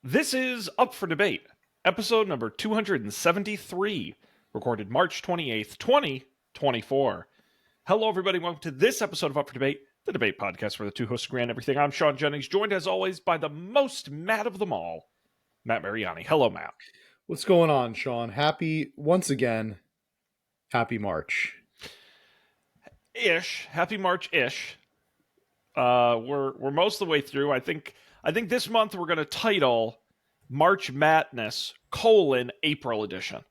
This is Up for Debate, episode number 273, recorded March 28th, 2024. Hello, everybody. Welcome to this episode of Up for Debate, the debate podcast where the two hosts agree on everything. I'm Sean Jennings, joined as always by the most Matt of them all, Matt Mariani. Hello, Matt. What's going on, Sean? Once again, happy March. Happy March-ish. We're most of the way through. I think this month we're going to title March Matt-ness, April edition.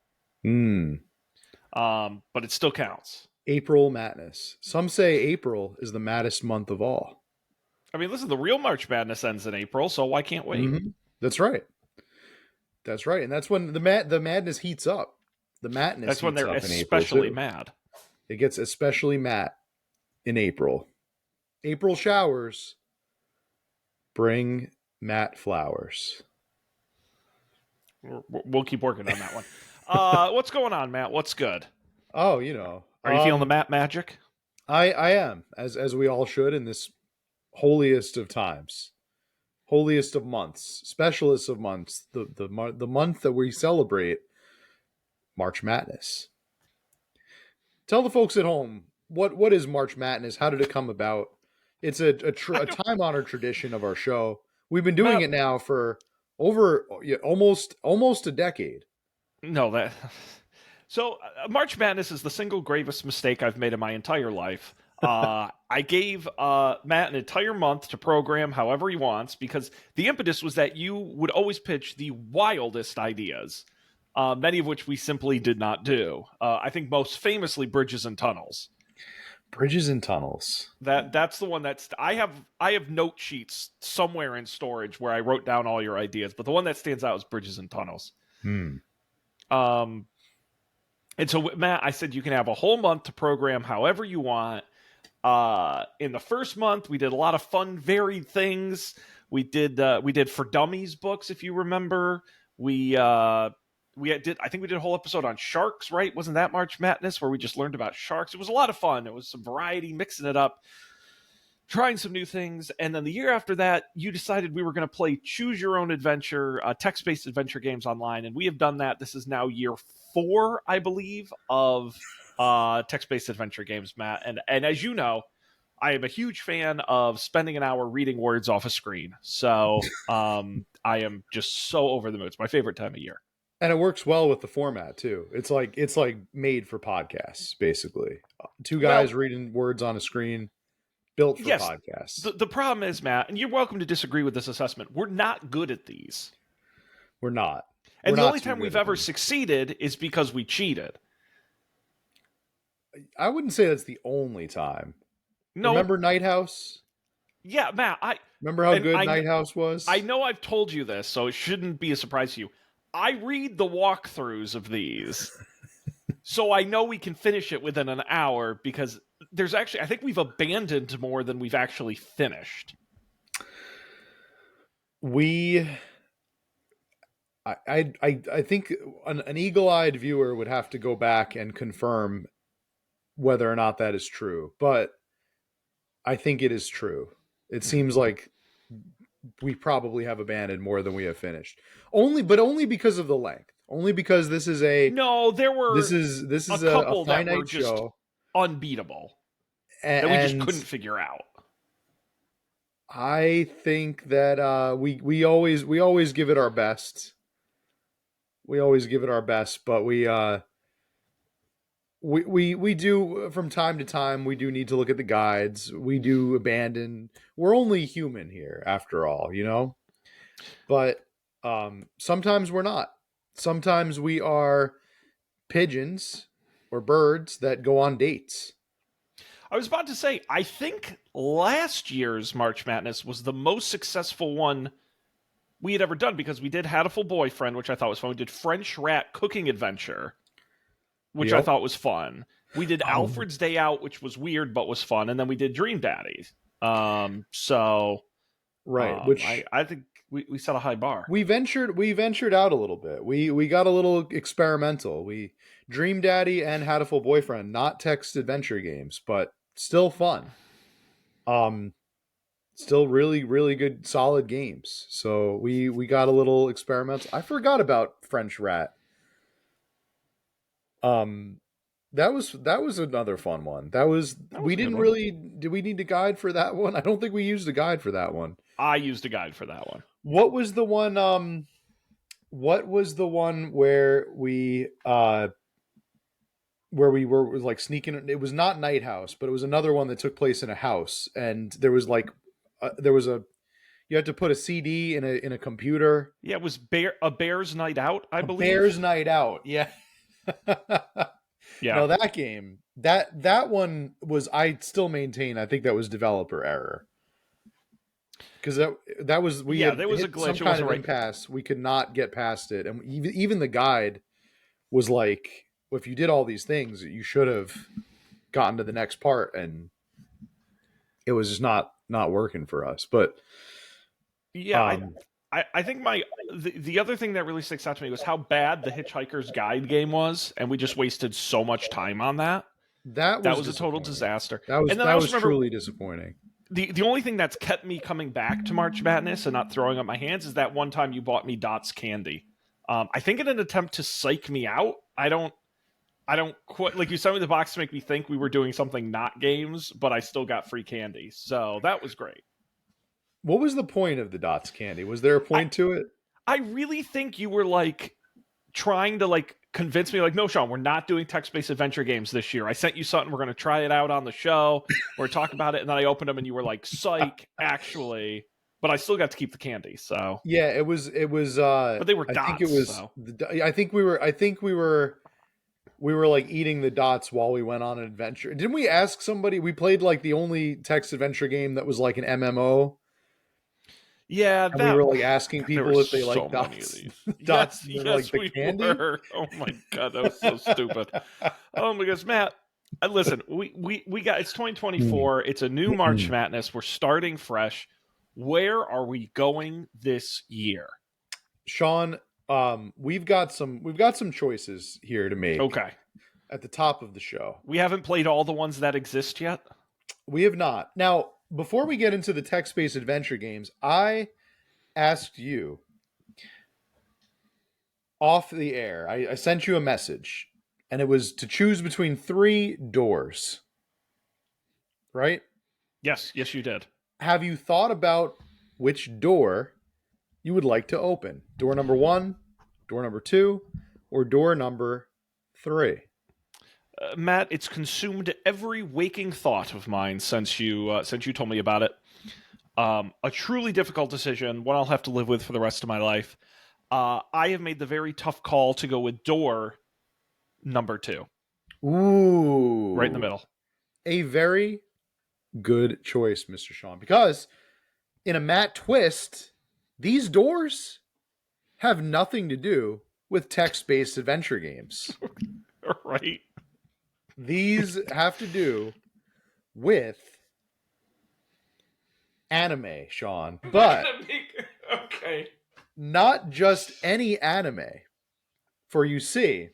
But it still counts. April Matt-ness. Some say April is the maddest month of all. I mean, listen, the real March Madness ends in April, so why can't wait? Mm-hmm. That's right. And that's when the madness heats up. The madness. That's when they're especially mad. It gets especially mad in April. April showers bring Matt flowers. We'll keep working on that one. What's going on, Matt? What's good? Oh, Are you feeling the Matt magic? I am, as we all should in this holiest of times, holiest of months, specialist of months, the month that we celebrate March Madness. Tell the folks at home what is March Madness? How did it come about? It's a time-honored tradition of our show. We've been doing it now for over almost a decade. No, March Madness is the single gravest mistake I've made in my entire life. I gave Matt an entire month to program however he wants because the impetus was that you would always pitch the wildest ideas, many of which we simply did not do. I think most famously Bridges and Tunnels. Bridges and Tunnels. That's the one I have note sheets somewhere in storage where I wrote down all your ideas, but the one that stands out is Bridges and Tunnels. And so Matt, I said you can have a whole month to program however you want. In the first month, we did a lot of fun, varied things. We did For Dummies books, if you remember. I think we did a whole episode on sharks, right? Wasn't that March Matt-ness where we just learned about sharks? It was a lot of fun. It was some variety, mixing it up, trying some new things. And then the year after that, you decided we were going to play Choose Your Own Adventure, text-based adventure games online. And we have done that. This is now year 4, I believe, of text-based adventure games, Matt. And as you know, I am a huge fan of spending an hour reading words off a screen. So I am just so over the moon. It's my favorite time of year. And it works well with the format too. It's like made for podcasts, basically. Two guys reading words on a screen, built for podcasts. The problem is, Matt, and you're welcome to disagree with this assessment, we're not good at these. We're not. And the only time we've ever succeeded is because we cheated. I wouldn't say that's the only time. No. Remember Night House? Yeah, Matt. Remember how good Night House was? I know I've told you this, so it shouldn't be a surprise to you. I read the walkthroughs of these, so I know we can finish it within an hour because there's actually, I think we've abandoned more than we've actually finished. I think an eagle-eyed viewer would have to go back and confirm whether or not that is true, but I think it is true. It seems like we probably have abandoned more than we have finished. Only because of the length. Only because this is a this is a finite show, unbeatable, that we just couldn't figure out. I think that we always give it our best. We always give it our best, but we do from time to time. We do need to look at the guides. We do abandon. We're only human here, after all, But sometimes we're not. Sometimes we are pigeons or birds that go on dates. I was about to say, I think last year's March Madness was the most successful one we had ever done because we did Hatful Boyfriend, which I thought was fun. We did French Rat Cooking Adventure, which I thought was fun. We did Alfred's Day Out, which was weird but was fun, and then we did Dream Daddies. Which I think we set a high bar. We ventured out a little bit. We got a little experimental. We Dream Daddy and Hatful Boyfriend, not text adventure games, but still fun. Still really, really good, solid games. So we got a little experimental. I forgot about French Rat. Um, that was another fun one. That was That was we a good didn't one. really. Did we need a guide for that one? I don't think we used a guide for that one. I used a guide for that one. What was the one? What was the one where we were was like sneaking? It was not Night House, but it was another one that took place in a house, and there was like there was a you had to put a CD in a computer. Yeah, it was a Bears Night Out, I A believe. Bears Night Out. Yeah. Yeah. No, that game, that one was. I still maintain. I think that was developer error because that was we Yeah, had there was a hit some glitch. It kind wasn't of right. impasse. We could not get past it, and even the guide was like, well, if you did all these things, you should have gotten to the next part, and it was just not working for us. But Yeah, um, I think the other thing that really sticks out to me was how bad the Hitchhiker's Guide game was, and we just wasted so much time on that. that That was was a total disappointing. disaster. That was And then I also remember truly disappointing. the only thing that's kept me coming back to March Madness and not throwing up my hands is that one time you bought me Dots candy. I think in an attempt to psych me out. I don't quite like you sent me the box to make me think we were doing something not games, but I still got free candy, so that was great. What was the point of the dots candy? Was there a I point to it? I really think you were like trying to like convince me like no Sean, we're not doing text-based adventure games this year. I sent you something, we're going to try it out on the show, we're talk about it, and then I opened them and you were like psych actually, but I still got to keep the candy. So Yeah, it was but they were I think it dots, was so I think we were like eating the dots while we went on an adventure. Didn't we ask somebody? We played like the only text adventure game that was like an MMO, yeah, and we that were like asking there were people if they so like many of dots these. dots Yes, like yes, the we candy. were. Oh my god, that was so stupid. Oh my gosh, Matt. Listen, we got it's 2024. It's a new March Madness. We're starting fresh. Where are we going this year? Sean, we've got some choices here to make Okay, at the top of the show. we haven't played all the ones that exist yet. We have not. Now, before we get into the text-based adventure games, I asked you off the air. I sent you a message, and it was to choose between three doors, right? Yes, yes, you did. Have you thought about which door you would like to open? Door number one, door number two, or door number three? Matt, it's consumed every waking thought of mine since you told me about it. A truly difficult decision, one I'll have to live with for the rest of my life. I have made the very tough call to go with door number two, right in the Ooh, middle. a very good choice, Mr. Sean, because in a Matt twist, these doors have nothing to do with text based adventure games. Right? These have to do with anime, Sean, but Okay. not just any anime. For you see,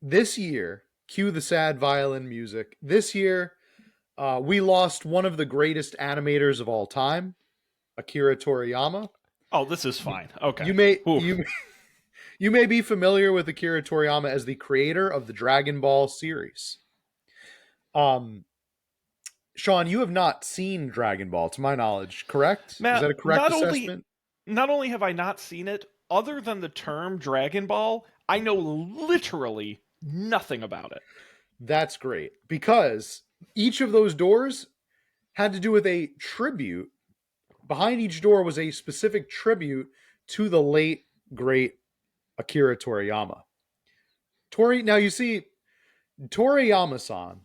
this year, cue the sad violin music. This year, we lost one of the greatest animators of all time, Akira Toriyama. Oh, this is fine. Okay. You may Oof. you may be familiar with Akira Toriyama as the creator of the Dragon Ball series. Um, Sean, you have not seen Dragon Ball, to my knowledge, correct? Is Matt, that a correct assessment? not only have I not seen it, other than the term Dragon Ball, I know literally nothing about it. That's great because each of those doors had to do with a tribute. Behind each door was a specific tribute to the late great Akira Toriyama. Now you see, Toriyama-san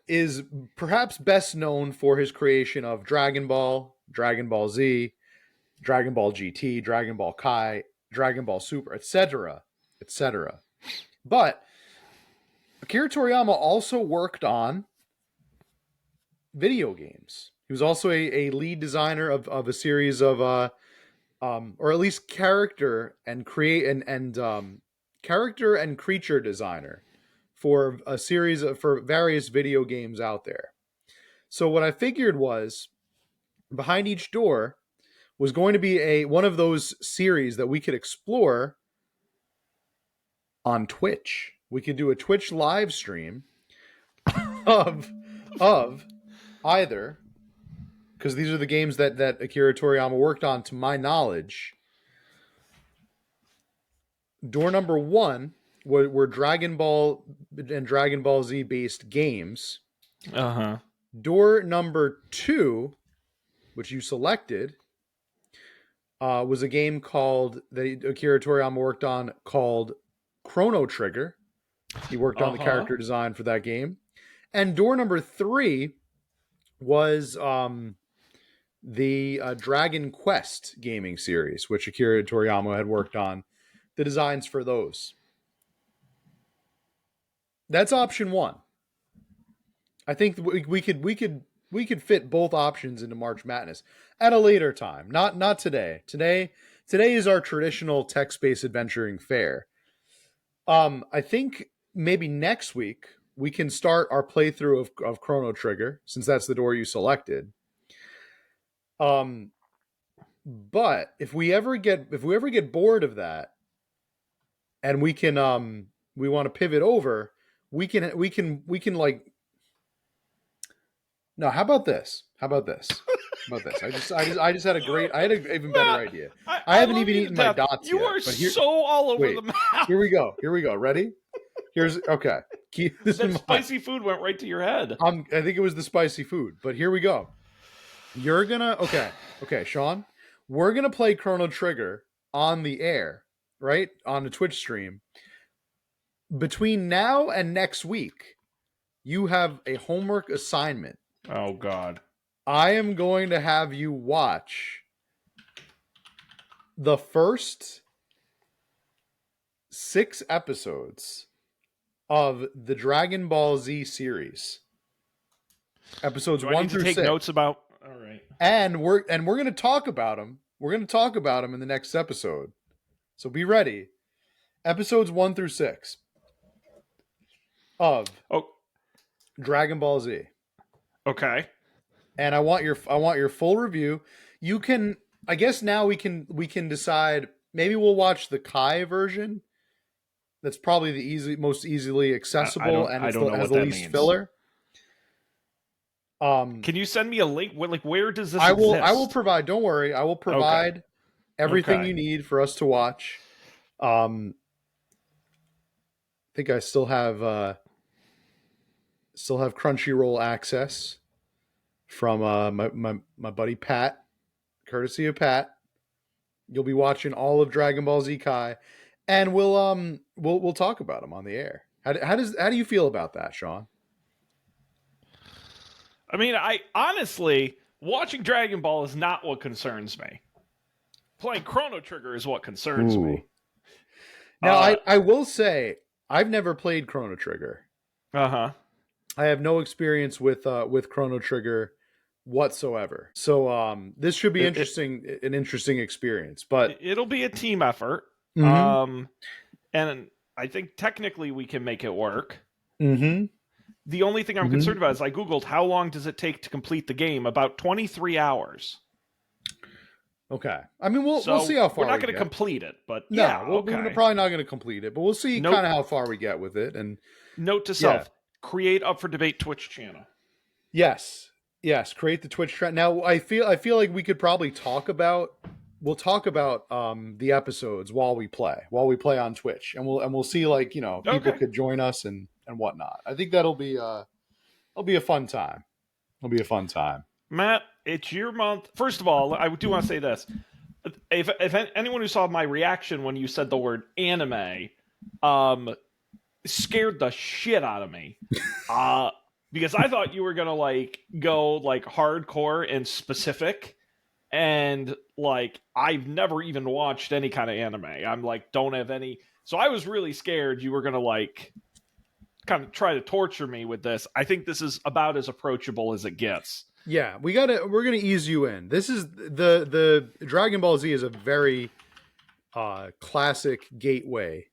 is perhaps best known for his creation of Dragon Ball, Dragon Ball Z, Dragon Ball GT, Dragon Ball Kai, Dragon Ball Super, etc., etc. But Akira Toriyama also worked on video games. He was also a lead designer of a series of or at least character and character and creature designer for a series of for various video games out there. So what I figured was behind each door was going to be one of those series that we could explore on Twitch. We could do a Twitch live stream of of either, because these are the games that Akira Toriyama worked on, to my knowledge. Door number 1 were Dragon Ball and Dragon Ball Z based games. Uh-huh. Door number 2, which you selected, was a game called that Akira Toriyama worked on called Chrono Trigger. He worked on the character design for that game. And door number 3 was the Dragon Quest gaming series, which Akira Toriyama had worked on the designs for those. That's option 1. I think we could fit both options into March Madness at a later time. Not today. Today is our traditional text-based adventuring fair. I think maybe next week we can start our playthrough of Chrono Trigger, since that's the door you selected. But if we ever get bored of that, and we can we want to pivot over, we can like. No, how about this? I just had an even better idea. I haven't even eaten my dots you yet. You are so all over the map. Here we go. Ready? Okay. That spicy food went right to your head. I think it was the spicy food, but here we go. You're gonna okay, Sean. We're gonna play Chrono Trigger on the air, right? On the Twitch stream. Between now and next week, you have a homework assignment. Oh God. I am going to have you watch the first 6 episodes of the Dragon Ball Z series. Episodes 1 through 6. Take notes about. All right. And we're going to talk about them. We're going to talk about them in the next episode. So be ready. Episodes 1 through 6 of Dragon Ball Z. Okay. And I want your full review. You can, I guess now we can decide. Maybe we'll watch the Kai version. That's probably the most easily accessible, and it has the least filler. Can you send me a link? Where does this? I will provide. Don't worry. I will provide everything you need for us to watch. I think I still have Crunchyroll access from my buddy Pat, courtesy of Pat. You'll be watching all of Dragon Ball Z Kai, and we'll talk about them on the air. How do you feel about that, Sean? I mean, I honestly, watching Dragon Ball is not what concerns me. Playing Chrono Trigger is what concerns me. Now, I will say, I've never played Chrono Trigger. Uh-huh. I have no experience with Chrono Trigger whatsoever. So this should be an interesting experience. But it'll be a team effort. Mm-hmm. And I think technically we can make it work. Mm-hmm. The only thing I'm concerned about is I Googled how long does it take to complete the game? About 23 hours. Okay. I mean, we'll see how far we're not going to complete it, but we're probably not going to complete it, but we'll see kind of how far we get with it. And note to self, create Up for Debate Twitch channel. Yes, create the Twitch channel. Now, I feel like we could probably talk about the episodes while we play on Twitch, and we'll see, like, people could join us and whatnot. I think that'll be a fun time. It'll be a fun time. Matt, it's your month. First of all, I do want to say this. If anyone who saw my reaction when you said the word anime, scared the shit out of me. Because I thought you were going to go hardcore and specific. And I've never even watched any kind of anime. I'm don't have any. So I was really scared you were going to kind of try to torture me with this. I think this is about as approachable as it gets. Yeah, we're gonna ease you in. This is the Dragon Ball Z is a very classic gateway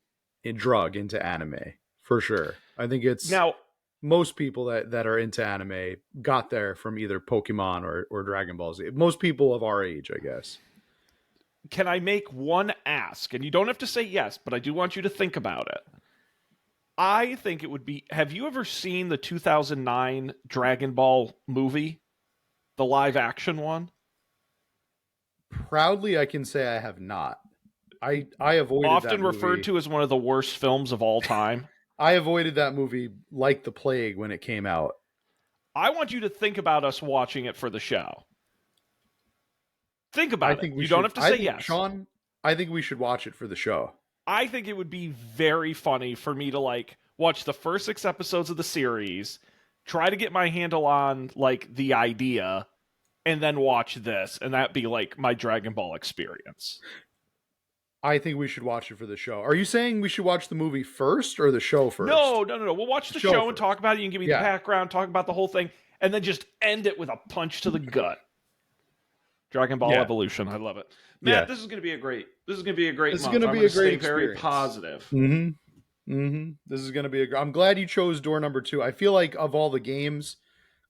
drug into anime for sure. I think it's now most people that are into anime got there from either Pokemon or Dragon Ball Z. Most people of our age, I guess. Can I make one ask? And you don't have to say yes, but I do want you to think about it. I think it would be. Have you ever seen the 2009 Dragon Ball movie, the live action one? Proudly, I can say I have not. I avoided that Often referred movie. to as one of the worst films of all time. I avoided that movie like the plague when it came out. I want you to think about us watching it for the show. Think I about it. think we You don't should. have to I say think yes. Sean. I think we should watch it for the show. I think it would be very funny for me to like watch the first 6 episodes of the series, try to get my handle on like the idea, and then watch this, and that be like my Dragon Ball experience. I think we should watch it for the show. Are you saying we should watch the movie first or the show first? No. We'll watch The the show show and first. talk about it. You can give me the Yeah. background, talk about the whole thing, and then just end it with a punch to the gut. Dragon Ball Yeah. Evolution. I love it. Yeah. Matt, this is going to be a great. This is going to be a great This is month. going to I'm be going a to great stay very experience. positive. This is going to be I'm glad you chose door number 2. I feel like of all the games,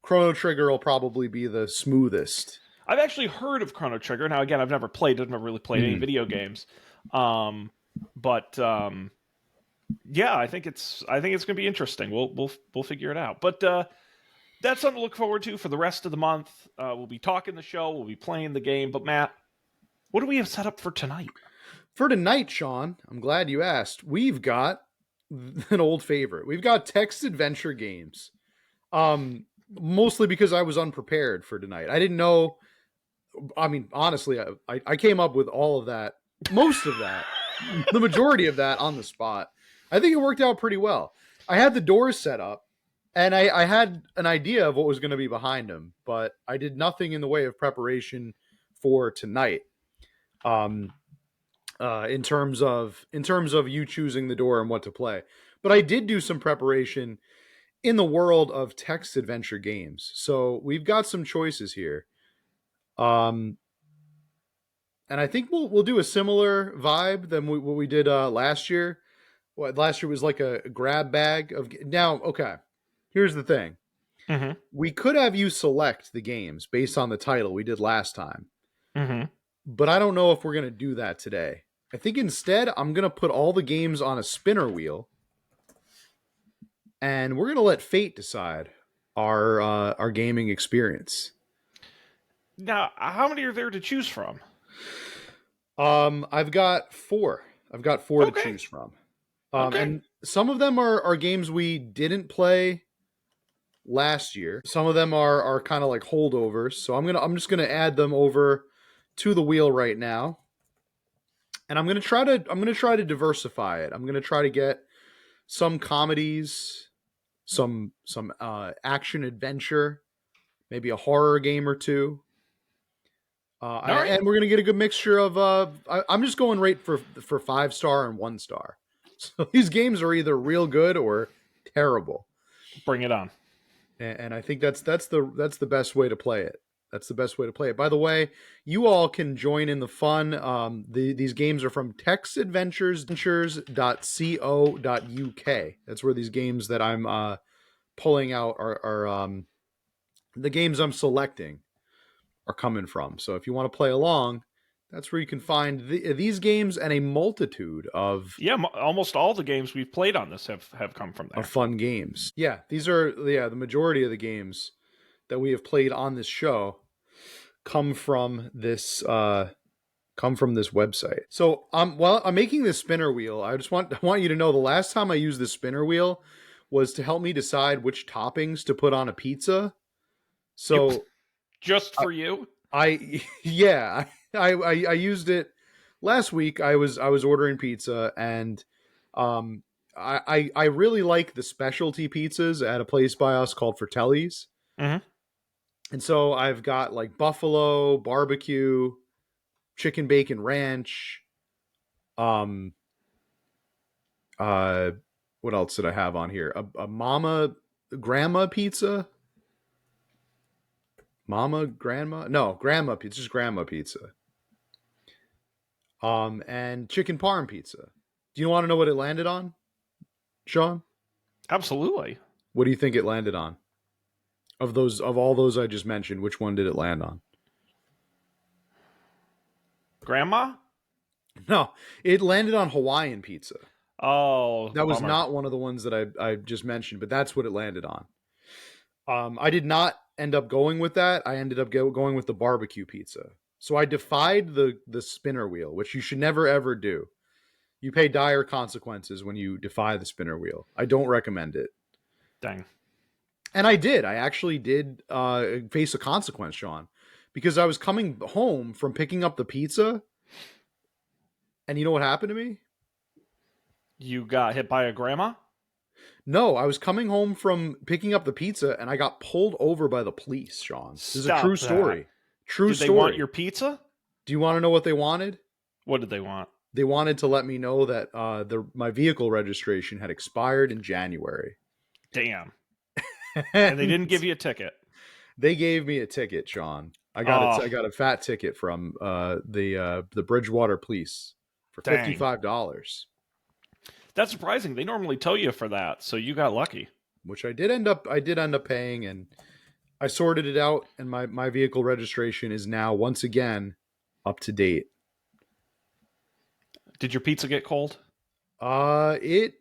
Chrono Trigger will probably be the smoothest. I've actually heard of Chrono Trigger. Now, again, I've never played it. I've never really played any Mhm. video games. But yeah, I think it's going to be interesting. We'll figure it out. But that's something to look forward to for the rest of the month. We'll be talking the show. We'll be playing the game. But Matt, what do we have set up for tonight? For tonight, Sean, I'm glad you asked. We've got an old favorite. We've got text adventure games. Mostly because I was unprepared for tonight. I didn't know. I mean, honestly, I came up with all of that, most of that, the majority of that on the spot. I think it worked out pretty well. I had the doors set up, and I had an idea of what was going to be behind them, but I did nothing in the way of preparation for tonight. In terms of you choosing the door and what to play, but I did do some preparation in the world of text adventure games. So we've got some choices here. And I think we'll do a similar vibe than what we did last year. What last year was like a grab bag of. Now, okay, here's the thing: Mm-hmm. we could have you select the games based on the title we did last time, Mm-hmm. but I don't know if we're gonna do that today. I think instead I'm gonna put all the games on a spinner wheel, and we're gonna let fate decide our gaming experience. Now, how many are there to choose from? I've got 4. I've got 4 to Okay. choose from. Okay. And some of them are games we didn't play last year. Some of them are kind of like holdovers. So I'm just gonna add them over to the wheel right now. And I'm gonna try to diversify it. I'm gonna try to get some comedies, some action adventure, maybe a horror game or two. right. And we're gonna get a good mixture of. I'm just going right for 5-star and 1-star. So these games are either real good or terrible, Bring it on. and I think that's the best way to play it. That's the best way to play it. By the way, you all can join in the fun. These games are from textadventures.co.uk. That's where these games that I'm pulling out are the games I'm selecting are coming from. So if you want to play along, that's where you can find these games and a multitude of Almost all the games we've played on this have come from there. fun games. Yeah, these are the majority of the games that we have played on this show come from this website. So while I'm making this spinner wheel, I want you to know the last time I used this spinner wheel was to help me decide which toppings to put on a pizza. So Just for you? I used it last week. I was ordering pizza, and I really like the specialty pizzas at a place by us called Fratelli's. Mm-hmm. And so I've got like buffalo, barbecue, chicken bacon ranch. What else did I have on here? A grandma pizza. Grandma pizza, just grandma pizza. And chicken parm pizza. Do you want to know what it landed on, Sean? Absolutely. What do you think it landed on? Of all those I just mentioned, which one did it land on? Grandma? No, it landed on Hawaiian pizza. Oh, That was bummer. not one of the ones that I just mentioned, but that's what it landed on. I did not end up going with that. I ended up going with the barbecue pizza. So I defied the spinner wheel, which you should never ever do. You pay dire consequences when you defy the spinner wheel. I don't recommend it. Dang. And I did. I actually did face a consequence, Sean, because I was coming home from picking up the pizza, and you know what happened to me? You got hit by a grandma? No, I was coming home from picking up the pizza, and I got pulled over by the police, Sean. This is a true Stop that. story. True Did they want story. your pizza? Do you want to know what they wanted? What did they want? They wanted to let me know that my vehicle registration had expired in January. Damn. And they And didn't give you a ticket. they gave me a ticket, Sean. Oh, I got a fat ticket from the Bridgewater Police for dang. $55, That's surprising. They normally tell you for that, so you got lucky. which I did end up paying, and I sorted it out, and my vehicle registration is now once again up to date. Did your pizza get cold? It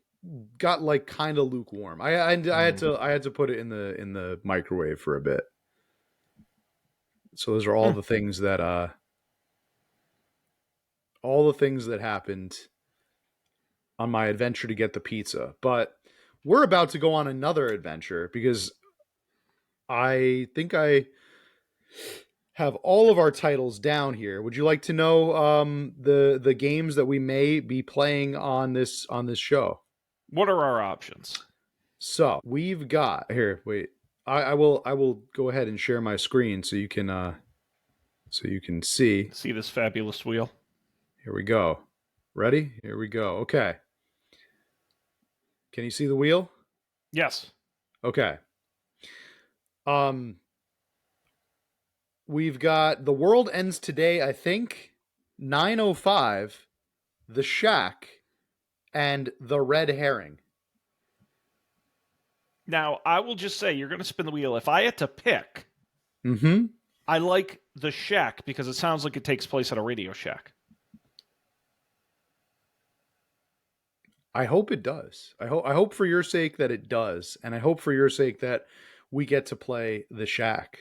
got like kind of lukewarm. I had to put it in the microwave for a bit. So those are Hmm. all the things that happened on my adventure to get the pizza. But we're about to go on another adventure because I think I have all of our titles down here. Would you like to know the games that we may be playing on this show? What are our options? So we've got here. Wait, I will go ahead and share my screen so you can see. See this fabulous wheel? Here we go. Ready? Here we go. Okay. Can you see the wheel? Yes. Okay. Um, we've got The World Ends Today, I think, 905, The Shack, and The Red Herring. Now, I will just say, you're going to spin the wheel. If I had to pick, Mm-hmm. I like the shack because it sounds like it takes place at a Radio Shack. I hope it does. I hope for your sake that it does, and I hope for your sake that we get to play The Shack.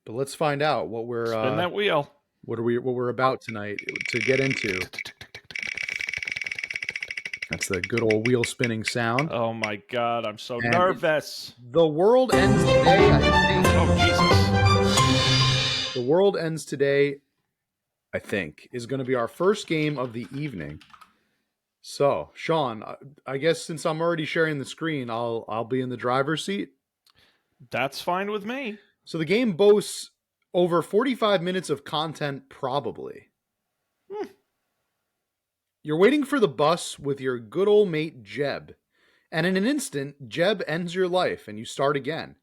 But let's find out Spin that wheel. what we're about tonight to get into. That's the good old wheel spinning sound. Oh my god, I'm so And nervous. The World Ends Today, I think. Oh, Jesus. The World Ends Today, I think, is going to be our first game of the evening. So, Sean, I guess since I'm already sharing the screen, I'll be in the driver's seat. That's fine with me. So the game boasts over 45 minutes of content, probably. You're waiting for the bus with your good old mate Jeb. And in an instant, Jeb ends your life and you start again.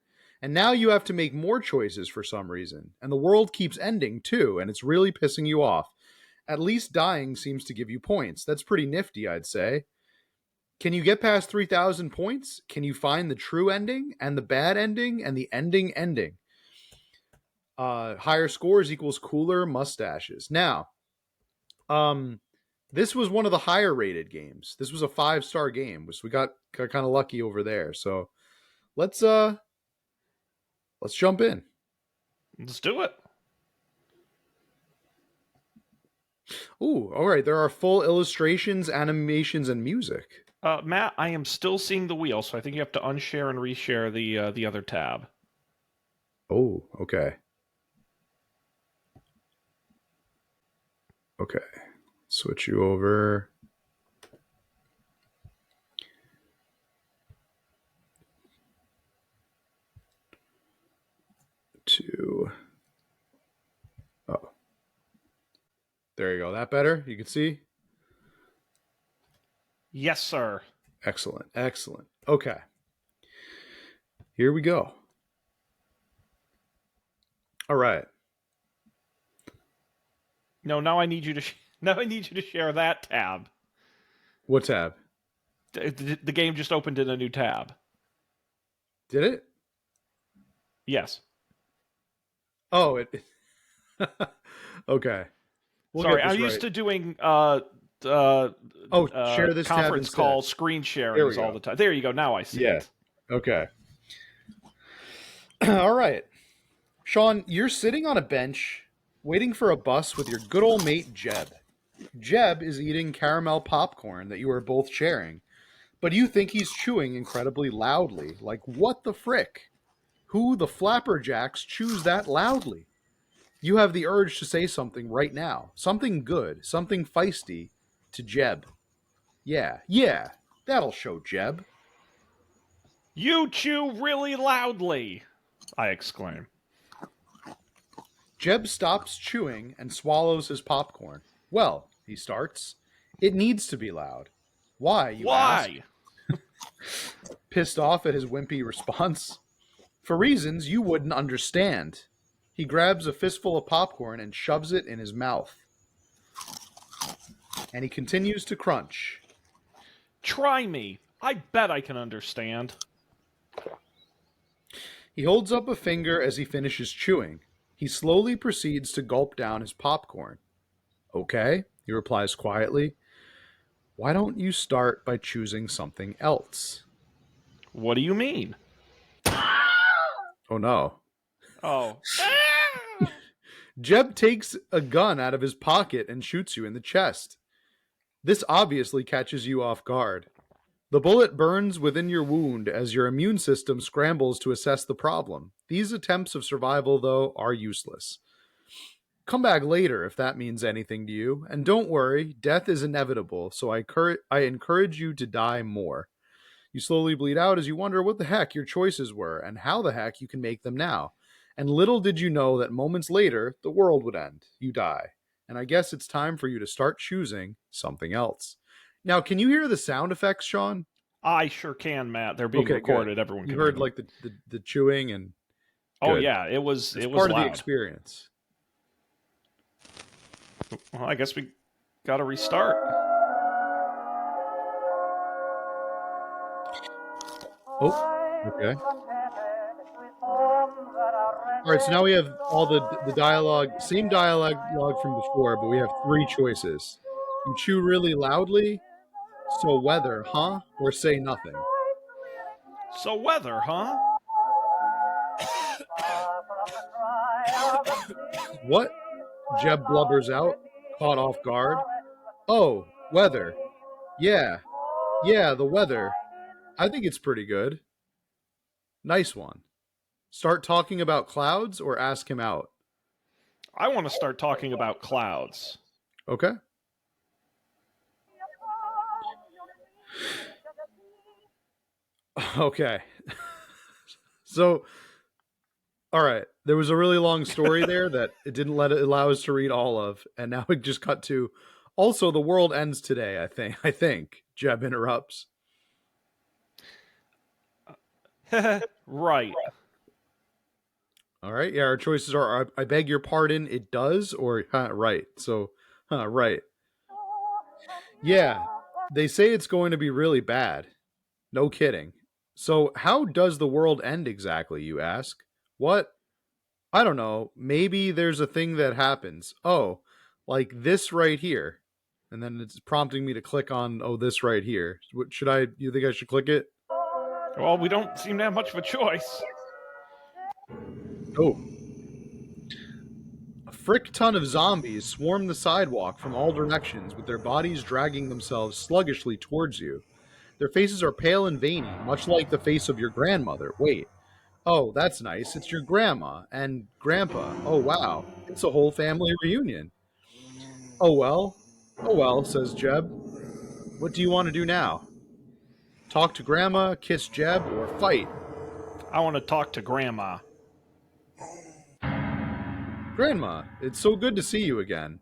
And now you have to make more choices for some reason. And the world keeps ending too, and it's really pissing you off. At least dying seems to give you points. That's pretty nifty, I'd say. Can you get past 3,000 points? Can you find the true ending and the bad ending and the ending ending? Higher scores equals cooler mustaches. Now, this was one of the higher rated games. This was a 5-star game, which we got kind of lucky over there. So let's jump in. Let's do it. Ooh, all right. There are full illustrations, animations, and music. Matt, I am still seeing the wheel, so I think you have to unshare and reshare the other tab. Oh, okay. Okay. Switch you over. To there you go. That better? You can see? Yes, sir. Excellent. Excellent. Okay. Here we go. All right. No, now I need you to now I need you to share that tab. What tab? The game just opened in a new tab. Did it? Yes. Oh, it. Okay. We'll get Sorry, I'm this used right. to doing Oh, share this tab conference instead. call screen There sharings we all go. the time. There you go. Now I see Yeah. it. Okay. All right. Shaun, you're sitting on a bench waiting for a bus with your good old mate Jeb. Jeb is eating caramel popcorn that you are both sharing, but you think he's chewing incredibly loudly. Like, what the frick? Who the flapperjacks chews that loudly? You have the urge to say something right now. Something good, something feisty to Jeb. Yeah, that'll show Jeb. You chew really loudly, I exclaim. Jeb stops chewing and swallows his popcorn. Well, he starts. It needs to be loud. Why, you ask? Why? Pissed off at his wimpy response. For reasons you wouldn't understand. He grabs a fistful of popcorn and shoves it in his mouth. And he continues to crunch. Try me. I bet I can understand. He holds up a finger as he finishes chewing. He slowly proceeds to gulp down his popcorn. Okay, he replies quietly. Why don't you start by choosing something else? What do you mean? Oh no. Oh. Jeb takes a gun out of his pocket and shoots you in the chest. This obviously catches you off guard. The bullet burns within your wound as your immune system scrambles to assess the problem. These attempts of survival, though, are useless. Come back later if that means anything to you, and don't worry, death is inevitable, so I encourage you to die more. You slowly bleed out as you wonder what the heck your choices were and how the heck you can make them now. And little did you know that moments later, the world would end. You die. And I guess it's time for you to start choosing something else. Now, can you hear the sound effects, Shaun? I sure can, Matt. They're being Okay, good. recorded. Everyone You can hear heard them. like the chewing and Oh good. yeah, it was It's it was part of the loud. experience. Well, I guess we got to restart. Oh, okay. All right, so now we have all the dialogue, same dialogue from before, but we have three choices. You chew really loudly, so weather, huh? Or say nothing. So weather, huh? What? Jeb blubbers out, caught off guard. Oh, weather. Yeah, the weather. I think it's pretty good. Nice one. Start talking about clouds or ask him out. I want to start talking about clouds. Okay. Okay. So, all right. There was a really long story there that it didn't allow us to read all of, and now it just cut to. Also, the world ends today. I think. Jeb interrupts. Right. All right. Yeah, our choices are: I beg your pardon. It does, or right. So, right. Yeah. They say it's going to be really bad. No kidding. So, how does the world end exactly? You ask. What? I don't know. Maybe there's a thing that happens. Oh, like this right here. And then it's prompting me to click on, oh, this right here. What should I, you think I should click it? Well, we don't seem to have much of a choice. Oh. A frick ton of zombies swarm the sidewalk from all directions with their bodies dragging themselves sluggishly towards you. Their faces are pale and veiny, much like the face of your grandmother. Wait. Oh, that's nice. It's your grandma and grandpa. Oh, wow. It's a whole family reunion. Oh, well. Oh, well, says Jeb. What do you want to do now? Talk to Grandma, kiss Jeb, or fight? I want to talk to Grandma. Grandma, it's so good to see you again.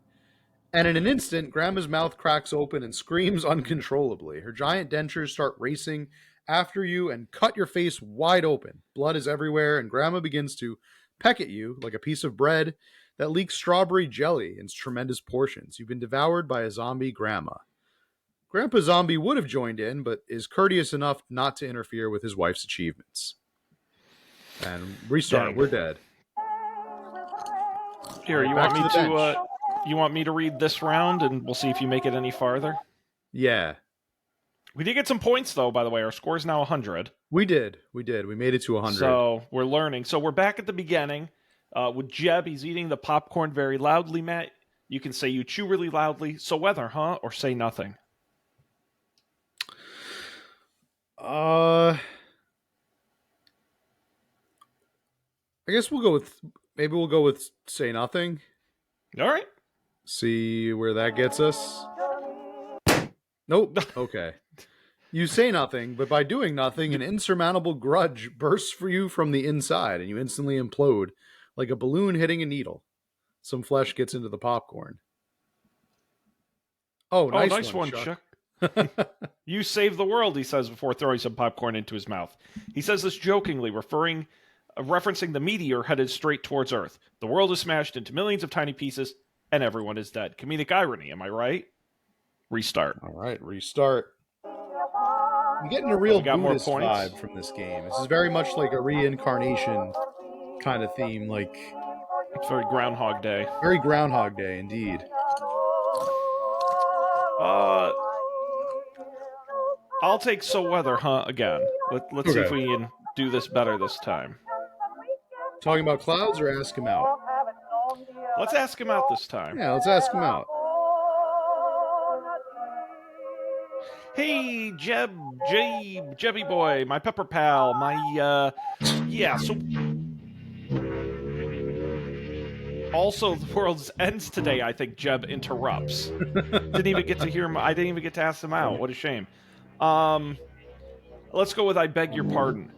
And in an instant, Grandma's mouth cracks open and screams uncontrollably. Her giant dentures start racing after you and cut your face wide open. Blood is everywhere, and Grandma begins to peck at you like a piece of bread that leaks strawberry jelly in tremendous portions. You've been devoured by a zombie grandma. Grandpa Zombie would have joined in, but is courteous enough not to interfere with his wife's achievements. And restart. Dang. We're dead. Here, Right, you back want me to the bench. you want me to read this round, and we'll see if you make it any farther. Yeah, We did get some points, though. By the way, our score is now 100. we did. We made it to 100. So we're learning. So we're back at the beginning with Jeb. He's eating the popcorn very loudly. Matt, you can say you chew really loudly. So weather, huh? Or say nothing. I guess we'll go with say nothing. All right. See where that gets us. Nope. Okay. You say nothing, but by doing nothing, an insurmountable grudge bursts for you from the inside, and you instantly implode like a balloon hitting a needle. Some flesh gets into the popcorn. Oh, nice one, Chuck. You saved the world, he says before throwing some popcorn into his mouth. He says this jokingly, referencing the meteor headed straight towards Earth. The world is smashed into millions of tiny pieces, and everyone is dead. Comedic irony, am I right? Restart. All right, restart. I'm getting a real Buddhist vibe from this game. This is very much like a reincarnation kind of theme, like it's very Groundhog Day. Very Groundhog Day, indeed. I'll take so weather, huh? Again. Let's see if we can do this better this time. Talking about clouds or ask him out? Let's ask him out this time. Yeah, let's ask him out. Hey, Jebby boy, my pepper pal, so... Also, the world ends today, I think Jeb interrupts. Didn't even get to hear him. I didn't even get to ask him out. What a shame. Let's go with I beg your pardon.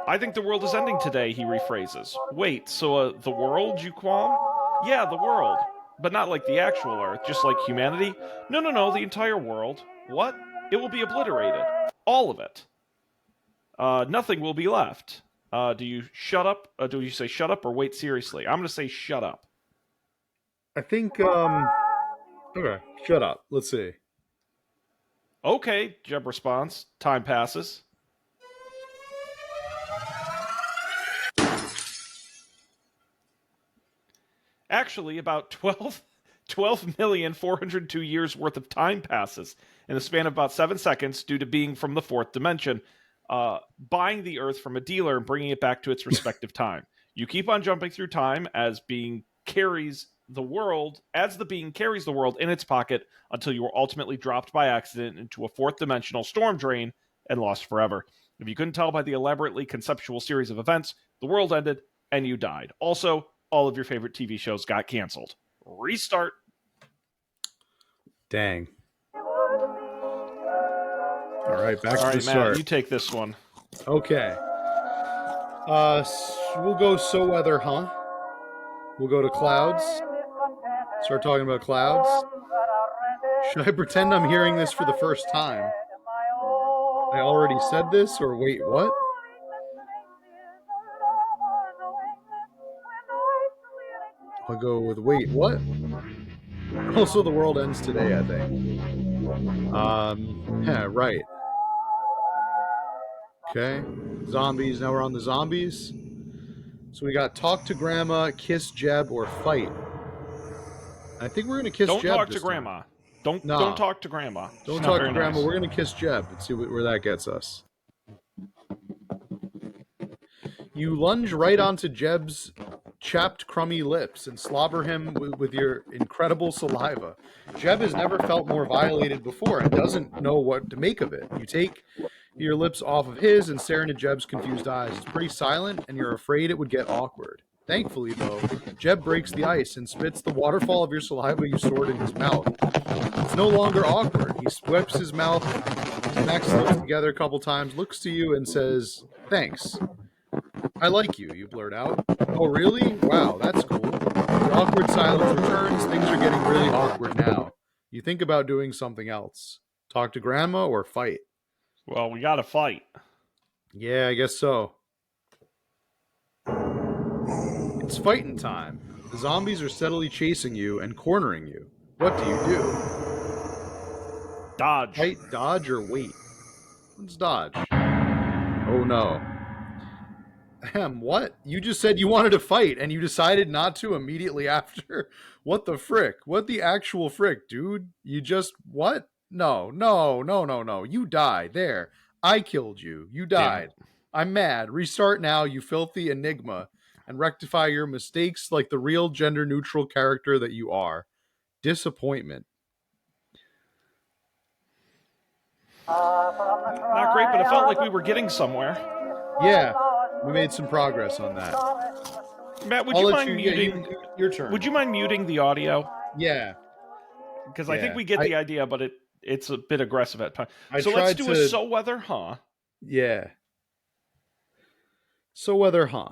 I think the world is ending today, he rephrases. Wait, so the world, you qualm? Yeah, the world. But not like the actual Earth, just like humanity? No, the entire world. What? It will be obliterated. All of it. Nothing will be left. Do you shut up? Do you say shut up or wait seriously? I'm going to say shut up. I think, okay, shut up. Let's see. Okay, Jeb responds. Time passes. Actually, about 12,402 years worth of time passes in the span of about 7 seconds due to being from the fourth dimension, buying the Earth from a dealer and bringing it back to its respective time. You keep on jumping through time as the being carries the world in its pocket until you are ultimately dropped by accident into a fourth dimensional storm drain and lost forever. If you couldn't tell by the elaborately conceptual series of events, the world ended and you died. Also, all of your favorite TV shows got canceled. Restart. Dang. All right, back to the Matt, start. you take this one. Okay. We'll go so weather, huh? We'll go to clouds. Start talking about clouds. Should I pretend I'm hearing this for the first time? I already said this, or wait, what? I'll go with wait, what? Also, the world ends today, I think. Yeah, right. Okay. Zombies. Now we're on the zombies. So we got talk to grandma, kiss Jeb, or fight. I think we're gonna kiss Jeb. Don't talk to grandma. Don't talk to grandma. Don't talk to grandma. We're gonna kiss Jeb and see where that gets us. You lunge right onto Jeb's chapped, crummy lips and slobber him with your incredible saliva. Jeb has never felt more violated before and doesn't know what to make of it. You take your lips off of his and stare into Jeb's confused eyes. It's pretty silent, and you're afraid it would get awkward. Thankfully, though, Jeb breaks the ice and spits the waterfall of your saliva you stored in his mouth. It's no longer awkward. He whips his mouth, smacks his lips together a couple times, looks to you, and says, "Thanks. I like you," you blurt out. "Oh, really? Wow, that's cool." The awkward silence returns. Things are getting really awkward now. You think about doing something else. Talk to grandma or fight? Well, we gotta fight. Yeah, I guess so. It's fighting time. The zombies are steadily chasing you and cornering you. What do you do? Dodge. Fight, dodge, or wait? Let's dodge. Oh no. What? You just said you wanted to fight and you decided not to immediately after? What the frick? What the actual frick, dude? You just what? No, no, no, no, no. You died. There. I killed you. You Damn it. died. I'm mad. Restart now, you filthy enigma, and rectify your mistakes like the real gender neutral character that you are. Disappointment. Not great, but it felt like we were getting somewhere. Yeah, we made some progress on that. Matt, would I'll you let you. mind Yeah, muting? your turn. Would you mind muting the audio? Yeah, Because I think yeah. we get the idea, but it's a bit aggressive at times. I So let's tried do a to. so whether, huh? Yeah. So whether, huh?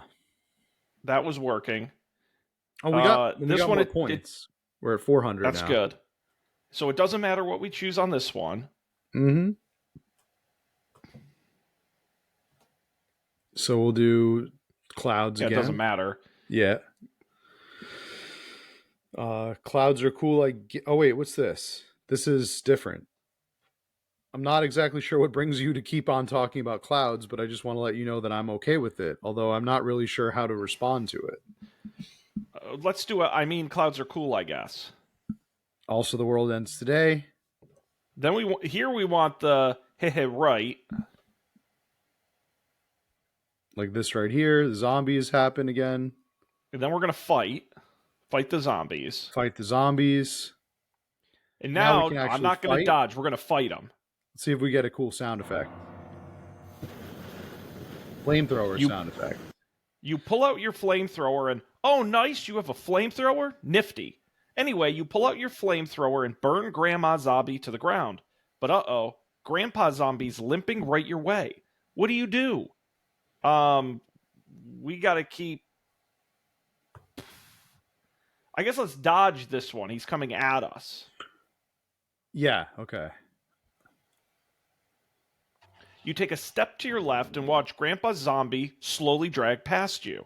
That was working. Oh, we got This one, more points. We're at 400 that's now. good. So it doesn't matter what we choose on this one. Mm-hmm. So we'll do clouds again. It doesn't matter. Yeah. Clouds are cool. Oh wait, what's this? This is different. I'm not exactly sure what brings you to keep on talking about clouds, but I just want to let you know that I'm okay with it. Although I'm not really sure how to respond to it. Let's do clouds are cool, I guess. Also, the world ends today. Then we want the hey right. Like this right here. The zombies happen again. And then we're gonna fight the zombies. Fight the zombies. And now we can actually I'm not gonna dodge. We're gonna fight them. Let's see if we get a cool sound effect. Flamethrower sound effect. You pull out your flamethrower and, oh, nice, you have a flamethrower? Nifty. Anyway, you pull out your flamethrower and burn Grandma Zombie to the ground. But uh-oh, Grandpa Zombie's limping right your way. What do you do? We gotta keep... I guess let's dodge this one. He's coming at us. Yeah, okay. You take a step to your left and watch Grandpa Zombie slowly drag past you.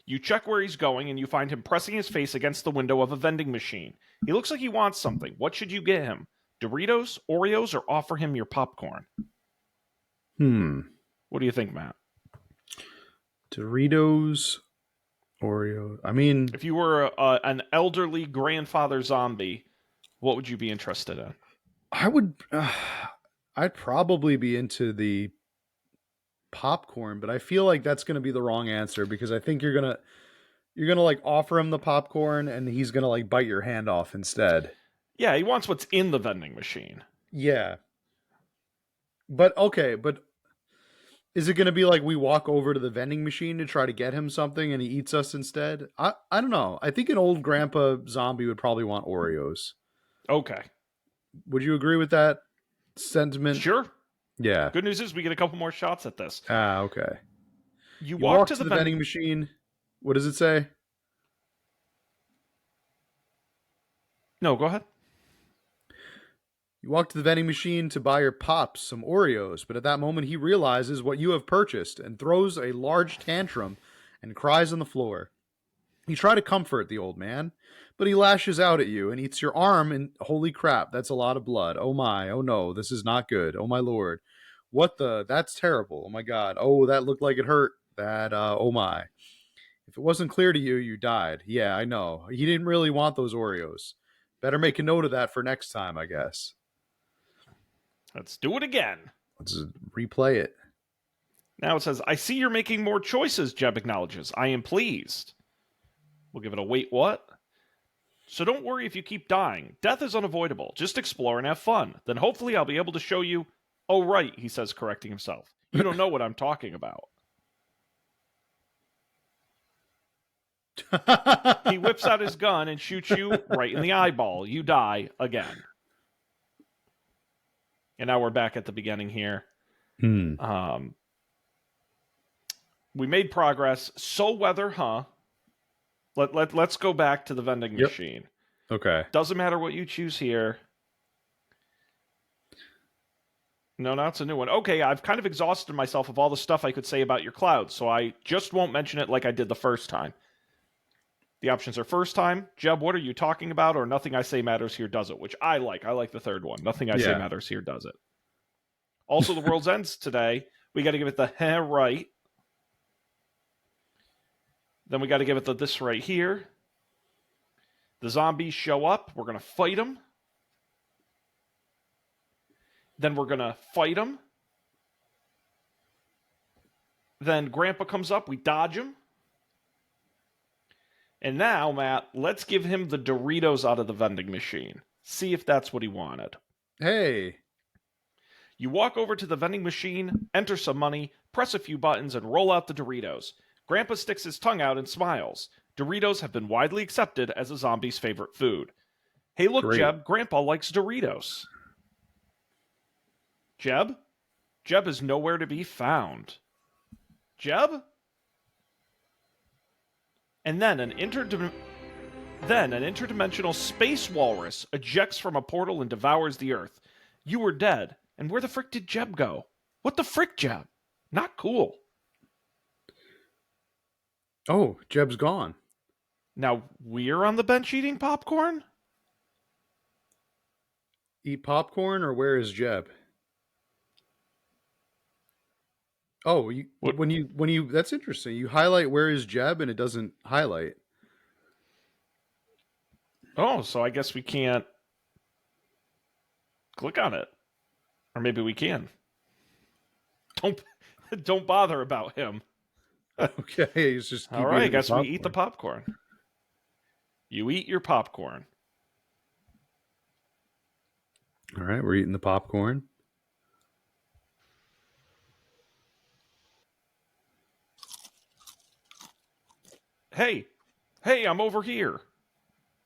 You check where he's going and you find him pressing his face against the window of a vending machine. He looks like he wants something. What should you get him? Doritos, Oreos, or offer him your popcorn? What do you think, Matt? Doritos, Oreo. I mean, if you were an elderly grandfather zombie, what would you be interested in? I would... I'd probably be into the popcorn, but I feel like that's going to be the wrong answer because I think you're going to like offer him the popcorn and he's going to like bite your hand off instead. Yeah, he wants what's in the vending machine. Yeah. But okay, but is it going to be like we walk over to the vending machine to try to get him something and he eats us instead? I don't know. I think an old grandpa zombie would probably want Oreos. Okay. Would you agree with that sentiment? Sure. Yeah. Good news is we get a couple more shots at this. Okay. You walk to the vending machine. What does it say? No, go ahead. You walk to the vending machine to buy your pops some Oreos, but at that moment he realizes what you have purchased and throws a large tantrum and cries on the floor. You try to comfort the old man, but he lashes out at you and eats your arm, and holy crap, that's a lot of blood. Oh my, oh no, this is not good. Oh my lord. That's terrible. Oh my god. Oh, that looked like it hurt. Oh my. If it wasn't clear to you, you died. Yeah, I know. He didn't really want those Oreos. Better make a note of that for next time, I guess. Let's do it again. Let's replay it. Now it says, I see you're making more choices, Jeb acknowledges. I am pleased. We'll give it a wait what? So don't worry if you keep dying. Death is unavoidable. Just explore and have fun. Then hopefully I'll be able to show you... Oh, right, he says, correcting himself. You don't know what I'm talking about. He whips out his gun and shoots you right in the eyeball. You die again. And now we're back at the beginning here. We made progress. So weather, huh? Let's go back to the vending machine. Okay. Doesn't matter what you choose here. No, now it's a new one. Okay, I've kind of exhausted myself of all the stuff I could say about your clouds, so I just won't mention it like I did the first time. The options are first time, Jeb, what are you talking about? Or nothing I say matters here does it, which I like. I like the third one. Nothing I say matters here does it. Also, the world's ends today. We got to give it the heh right. Then we got to give it the this right here. The zombies show up. We're going to fight them. Then we're going to fight them. Then Grandpa comes up. We dodge him. And now, Matt, let's give him the Doritos out of the vending machine. See if that's what he wanted. Hey. You walk over to the vending machine, enter some money, press a few buttons, and roll out the Doritos. Grandpa sticks his tongue out and smiles. Doritos have been widely accepted as a zombie's favorite food. Hey, look, Great. Jeb, Grandpa likes Doritos. Jeb? Jeb is nowhere to be found. Jeb? And then an interdimensional space walrus ejects from a portal and devours the Earth. You were dead. And where the frick did Jeb go? What the frick, Jeb? Not cool. Oh, Jeb's gone. Now we're on the bench eating popcorn? Eat popcorn, or where is Jeb? Oh, when you that's interesting. You highlight where is Jeb and it doesn't highlight. Oh, so I guess we can't click on it. Or maybe we can. Don't bother about him. Okay, it's just all right. I guess we eat the popcorn. You eat your popcorn. All right, we're eating the popcorn. Hey, I'm over here.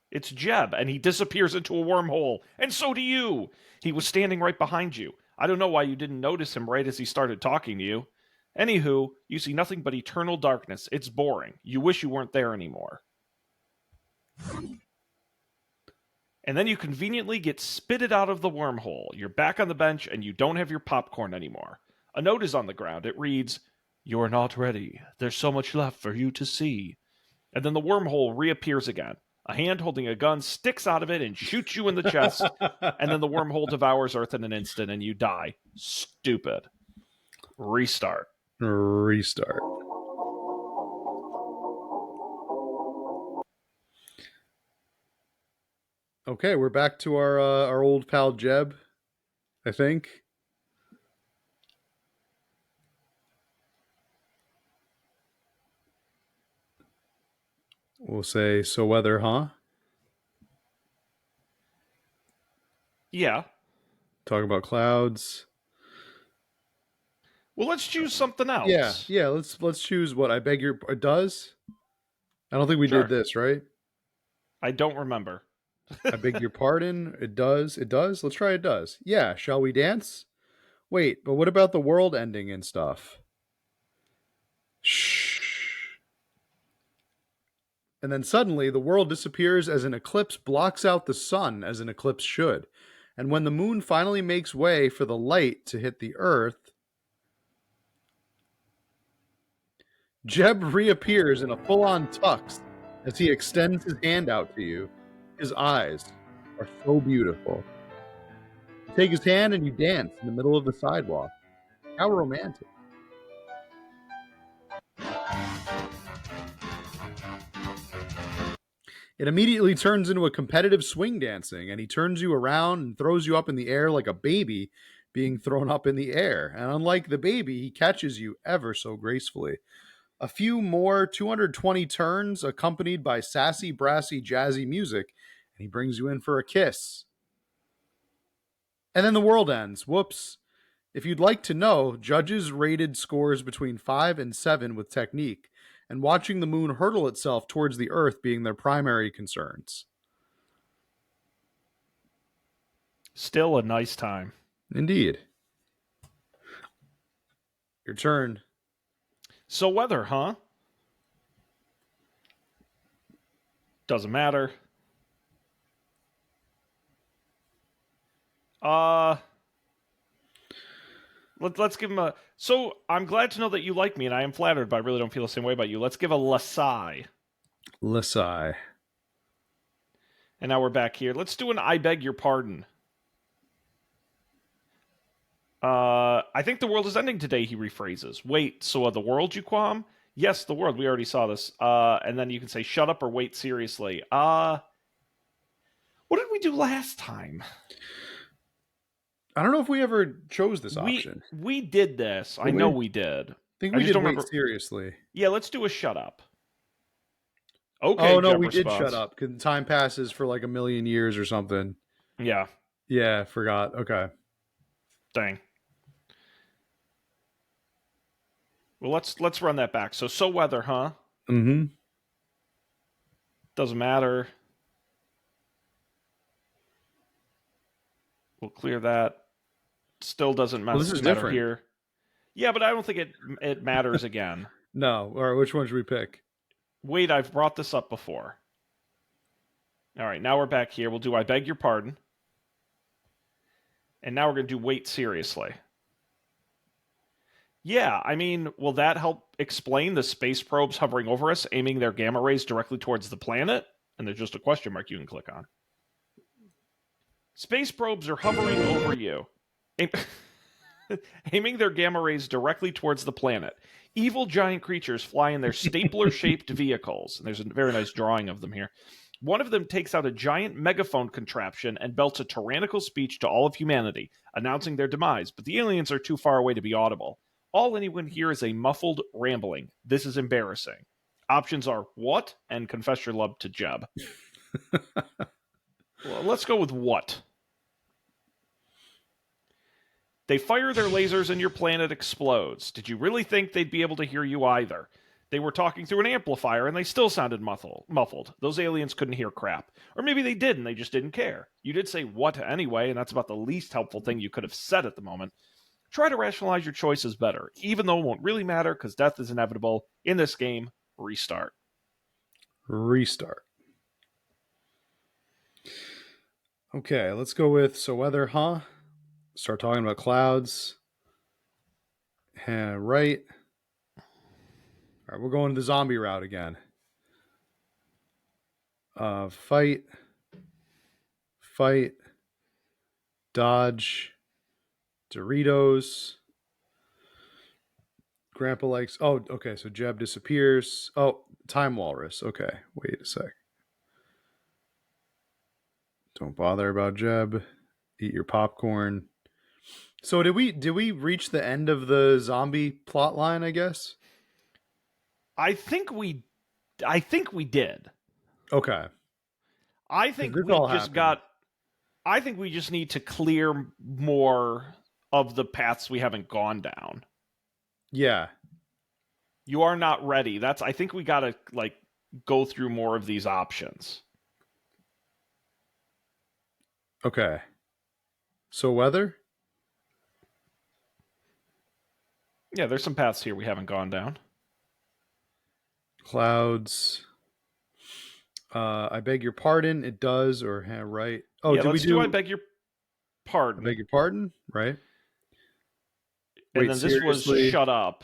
It's Jeb, and he disappears into a wormhole. And so do you. He was standing right behind you. I don't know why you didn't notice him right as he started talking to you. Anywho, you see nothing but eternal darkness. It's boring. You wish you weren't there anymore. And then you conveniently get spitted out of the wormhole. You're back on the bench, and you don't have your popcorn anymore. A note is on the ground. It reads, "You're not ready. There's so much left for you to see." And then the wormhole reappears again. A hand holding a gun sticks out of it and shoots you in the chest, and then the wormhole devours Earth in an instant, and you die. Stupid. Restart. Okay, we're back to our old pal Jeb, I think. We'll say, so weather, huh? Yeah. Talk about clouds. Well, let's choose something else. Yeah. Let's choose what I beg your. It does. I don't think we Sure. did this, right? I don't remember. I beg your pardon. It does. It does. Let's try. It does. Yeah. Shall we dance? Wait, but what about the world ending and stuff? Shh. And then suddenly the world disappears as an eclipse blocks out the sun, as an eclipse should. And when the moon finally makes way for the light to hit the earth, Jeb reappears in a full-on tux as he extends his hand out to you. His eyes are so beautiful. You take his hand and you dance in the middle of the sidewalk. How romantic. It immediately turns into a competitive swing dancing, and he turns you around and throws you up in the air like a baby being thrown up in the air. And unlike the baby, he catches you ever so gracefully. A few more 220 turns accompanied by sassy, brassy, jazzy music, and he brings you in for a kiss. And then the world ends. Whoops. If you'd like to know, judges rated scores between 5 and 7 with technique, and watching the moon hurtle itself towards the earth being their primary concerns. Still a nice time. Indeed. Your turn. So weather, huh? Doesn't matter. Let's give him a... So, I'm glad to know that you like me, and I am flattered, but I really don't feel the same way about you. Let's give a Lasai. Lasai. And now we're back here. Let's do an I beg your pardon. I think the world is ending today, he rephrases. Wait, so the world, you qualm? Yes, the world. We already saw this. And then you can say, shut up or wait seriously. What did we do last time? I don't know if we ever chose this We option. we did this. I Did know we? I we did. think I we just did don't wait remember. seriously. Yeah, let's do a shut up. Okay, Oh no, Jeb we did shut responds. up because time passes for like a million years or something. Yeah, Yeah, forgot. Okay. dang. Well, let's run that back. So weather, huh? Mm-hmm. Doesn't matter. We'll clear that. Still doesn't Well, this is matter different. here. Yeah, but I don't think it matters again. No. All right. Which one should we pick? Wait, I've brought this up before. All right, now we're back here. We'll do I beg your pardon. And now we're going to do wait seriously. Yeah, I mean, will that help explain the space probes hovering over us, aiming their gamma rays directly towards the planet? And there's just a question mark you can click on. Space probes are hovering over you, aiming their gamma rays directly towards the planet. Evil giant creatures fly in their stapler shaped vehicles. And there's a very nice drawing of them here. One of them takes out a giant megaphone contraption and belts a tyrannical speech to all of humanity, announcing their demise, but the aliens are too far away to be audible. All anyone hears is a muffled rambling. This is embarrassing. Options are what and confess your love to Jeb. Well, let's go with what. They fire their lasers and your planet explodes. Did you really think they'd be able to hear you either? They were talking through an amplifier and they still sounded muffled. Those aliens couldn't hear crap. Or maybe they did and they just didn't care. You did say what anyway, and that's about the least helpful thing you could have said at the moment. Try to rationalize your choices better, even though it won't really matter because death is inevitable. In this game, restart. Restart. Okay, let's go with so weather, huh? Start talking about clouds. Right. All right, we're going the zombie route again. Fight, dodge, Doritos. Grandpa likes. Oh, okay. So Jeb disappears. Oh, time walrus. Okay, wait a sec. Don't bother about Jeb. Eat your popcorn. So did we reach the end of the zombie plot line? I guess. I think we did. Okay. I 'Cause think this we all just happened. got I think we just need to clear more of the paths we haven't gone down. Yeah. You are not ready. I think we got to go through more of these options. Okay. So weather. Yeah, there's some paths here we haven't gone down. Clouds. I beg your pardon. It does, or right. Oh, Yeah, did we let's do I do? beg your I pardon. beg your pardon. Right. And Wait, then this was seriously. shut up.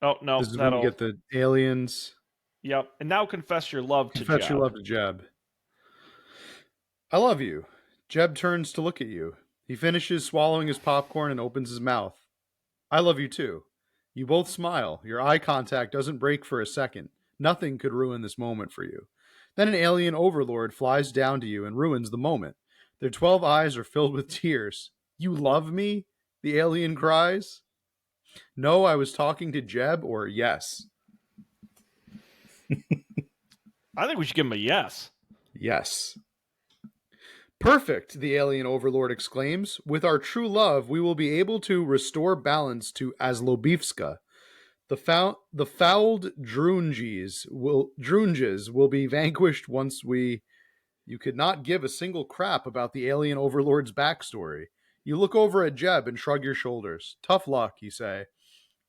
Oh, no, This is when we that'll get the aliens. Yep. And now confess your love to Confess your Jeb. love to Jeb. I love you. Jeb turns to look at you. He finishes swallowing his popcorn and opens his mouth. I love you too. You both smile. Your eye contact doesn't break for a second. Nothing could ruin this moment for you. Then an alien overlord flies down to you and ruins the moment. Their 12 eyes are filled with tears. You love me? The alien cries. No, I was talking to Jeb, or yes. I think we should give him a yes. Yes. Perfect, the alien overlord exclaims. With our true love, we will be able to restore balance to Aslobivska. The fouled Drunges will be vanquished once we... You could not give a single crap about the alien overlord's backstory. You look over at Jeb and shrug your shoulders. Tough luck, you say.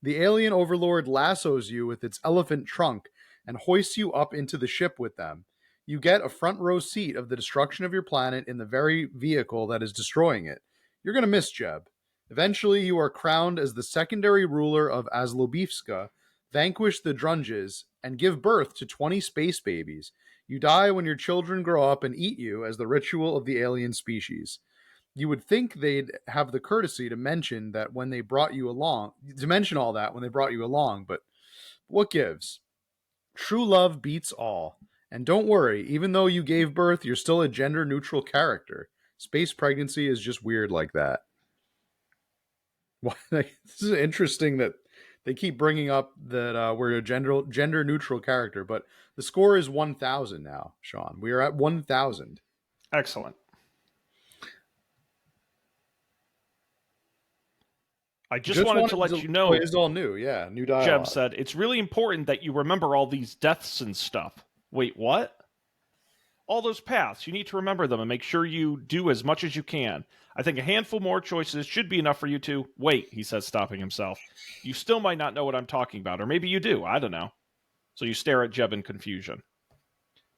The alien overlord lassos you with its elephant trunk and hoists you up into the ship with them. You get a front row seat of the destruction of your planet in the very vehicle that is destroying it. You're going to miss Jeb. Eventually, you are crowned as the secondary ruler of Aslobivska, vanquish the Drunges, and give birth to 20 space babies. You die when your children grow up and eat you as the ritual of the alien species. you would think they'd have the courtesy to mention that when they brought you along, to mention all that when they brought you along, but what gives? True love beats all. And don't worry, even though you gave birth, you're still a gender neutral character. Space pregnancy is just weird like that. This is interesting that they keep bringing up that we're a gender neutral character, but the score is 1,000 now, Sean. We are at 1,000. Excellent. I just wanted to let you know. It's all new, yeah, new dialogue. Jeb said, it's really important that you remember all these deaths and stuff. Wait, what? All those paths, you need to remember them and make sure you do as much as you can. I think a handful more choices should be enough for you to... Wait, he says, stopping himself. You still might not know what I'm talking about, or maybe you do, I don't know. So you stare at Jeb in confusion.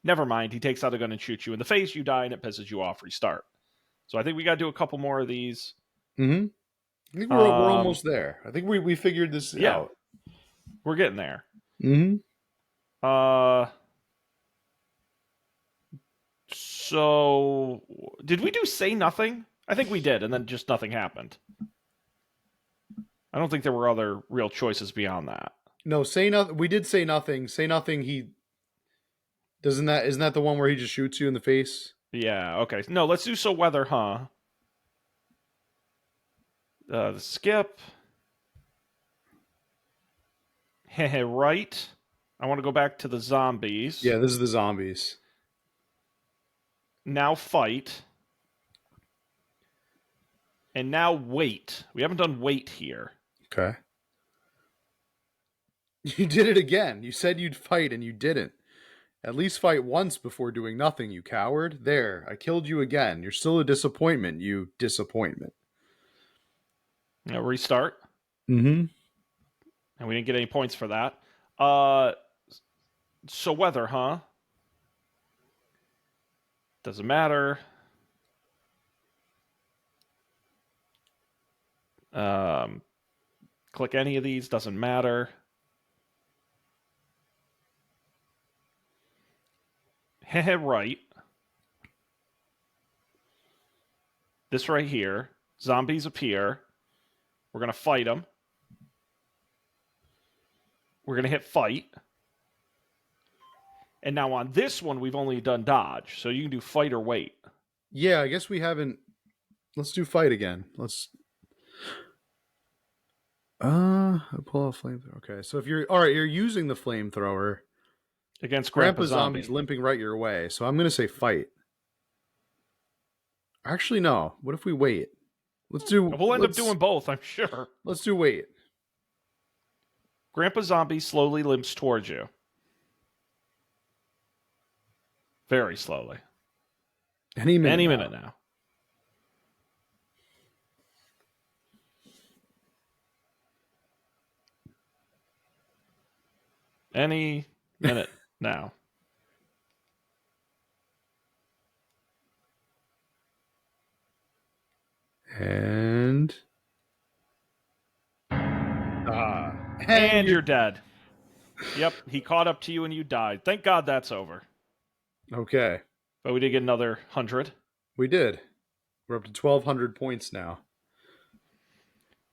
Never mind, he takes out a gun and shoots you in the face, you die, and it pisses you off. Restart. So I think we got to do a couple more of these. Mm-hmm. I think we're almost there. I think we figured this out. We're getting there. Mm-hmm. So, did we do say nothing? I think we did, and then just nothing happened. I don't think there were other real choices beyond that. No, say nothing. We did say nothing. Say nothing. Isn't that the one where he just shoots you in the face? Yeah. Okay. No, let's do so weather, huh? The skip. Right. I want to go back to the zombies. Yeah, this is the zombies. Now fight. And now wait. We haven't done wait here. Okay. You did it again. You said you'd fight and you didn't. At least fight once before doing nothing, you coward. There, I killed you again. You're still a disappointment, you disappointment. Now restart. Mm-hmm. And we didn't get any points for that. So weather, huh? Doesn't matter. Click any of these, doesn't matter. Right. This right here. Zombies appear. We're going to fight them. We're going to hit fight. And now on this one, we've only done dodge. So you can do fight or wait. Yeah, I guess we haven't... Let's do fight again. Let's... pull out flamethrower. Okay, so if you're... Alright, you're using the flamethrower... Against Grandpa Zombie's limping right your way. So I'm going to say fight. Actually, no. What if we wait? We'll end up doing both, I'm sure. Let's do wait. Grandpa Zombie slowly limps towards you. Very slowly. Any minute now. Any minute now. And you're dead. Yep, he caught up to you and you died. Thank God that's over. Okay. But we did get another 100. We did. We're up to 1,200 points now.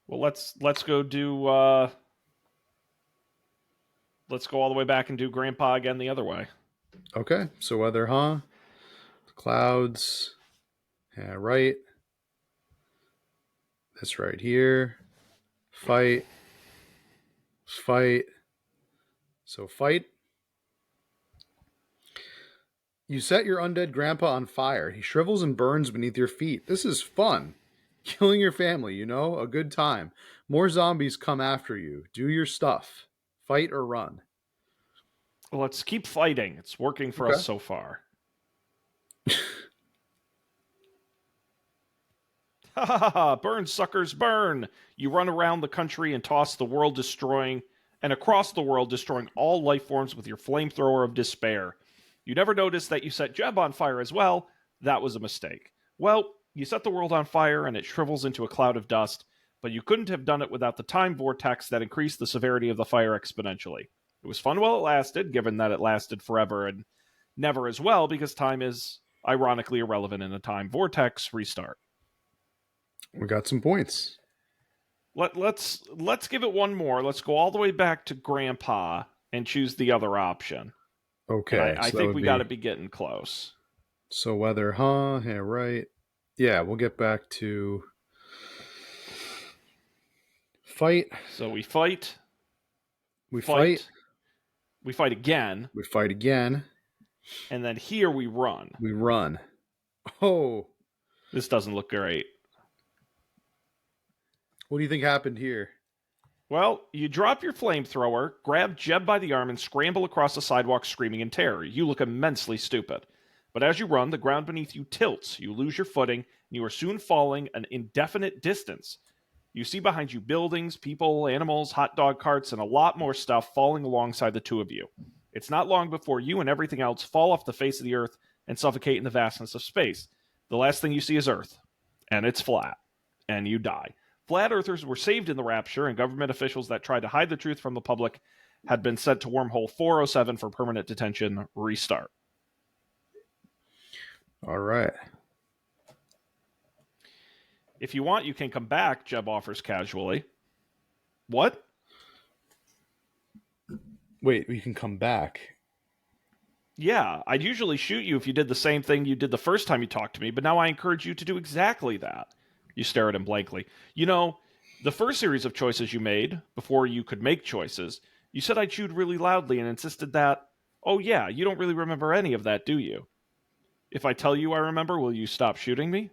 Well, let's go do... let's go all the way back and do Grandpa again the other way. Okay, so weather, huh? Clouds. Yeah, right. That's right here. Fight. Fight. So fight. You set your undead grandpa on fire. He shrivels and burns beneath your feet. This is fun. Killing your family, you know? A good time. More zombies come after you. Do your stuff. Fight or run. Well, let's keep fighting. It's working for us so far. Ha ha ha! Burn, suckers, burn! You run around the country and toss the world destroying, and across the world destroying all life forms with your flamethrower of despair. You never noticed that you set Jeb on fire as well. That was a mistake. Well, you set the world on fire and it shrivels into a cloud of dust, but you couldn't have done it without the time vortex that increased the severity of the fire exponentially. It was fun while it lasted, given that it lasted forever, and never as well, because time is ironically irrelevant in a time vortex. Restart. We got some points. Let's give it one more. Let's go all the way back to Grandpa and choose the other option. And Okay, I so that think would we got to be be getting close. so whether, huh? Yeah, right. Yeah, we'll get back to fight. So we fight, We fight. we fight again, We fight again. and then here we run. We run. Oh, This doesn't look great. what do you think happened here? Well, you drop your flamethrower, grab Jeb by the arm, and scramble across the sidewalk screaming in terror. You look immensely stupid. But as you run, the ground beneath you tilts. You lose your footing, and you are soon falling an indefinite distance. You see behind you buildings, people, animals, hot dog carts, and a lot more stuff falling alongside the two of you. It's not long before you and everything else fall off the face of the earth and suffocate in the vastness of space. The last thing you see is Earth, and it's flat, and you die. Flat earthers were saved in the rapture, and government officials that tried to hide the truth from the public had been sent to wormhole 407 for permanent detention. Restart. All right. If you want, you can come back, Jeb offers casually. What? Wait, we can come back. Yeah, I'd usually shoot you if you did the same thing you did the first time you talked to me, but now I encourage you to do exactly that. You stare at him blankly. You know, the first series of choices you made, before you could make choices, you said I chewed really loudly and insisted that, oh yeah, you don't really remember any of that, do you? If I tell you I remember, will you stop shooting me?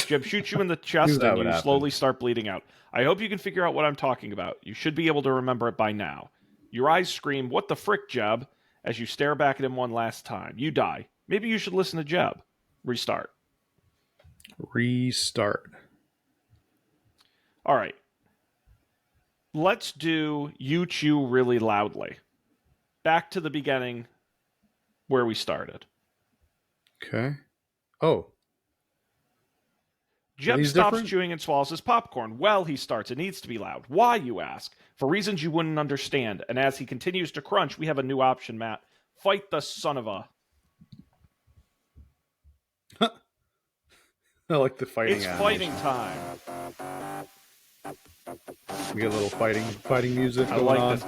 Jeb shoots you in the chest and you slowly start bleeding out. I hope you can figure out what I'm talking about. You should be able to remember it by now. Your eyes scream, "What the frick, Jeb?" as you stare back at him one last time. You die. Maybe you should listen to Jeb. Restart. Restart. All right. Let's do you chew really loudly. Back to the beginning where we started. Okay. Oh. Jeb stops chewing and swallows his popcorn. Well, he starts. It needs to be loud. Why, you ask? For reasons you wouldn't understand. And as he continues to crunch, we have a new option, Matt. Fight the son of a... I like the fighting. It's fighting time. We get a little fighting music going I like on. this.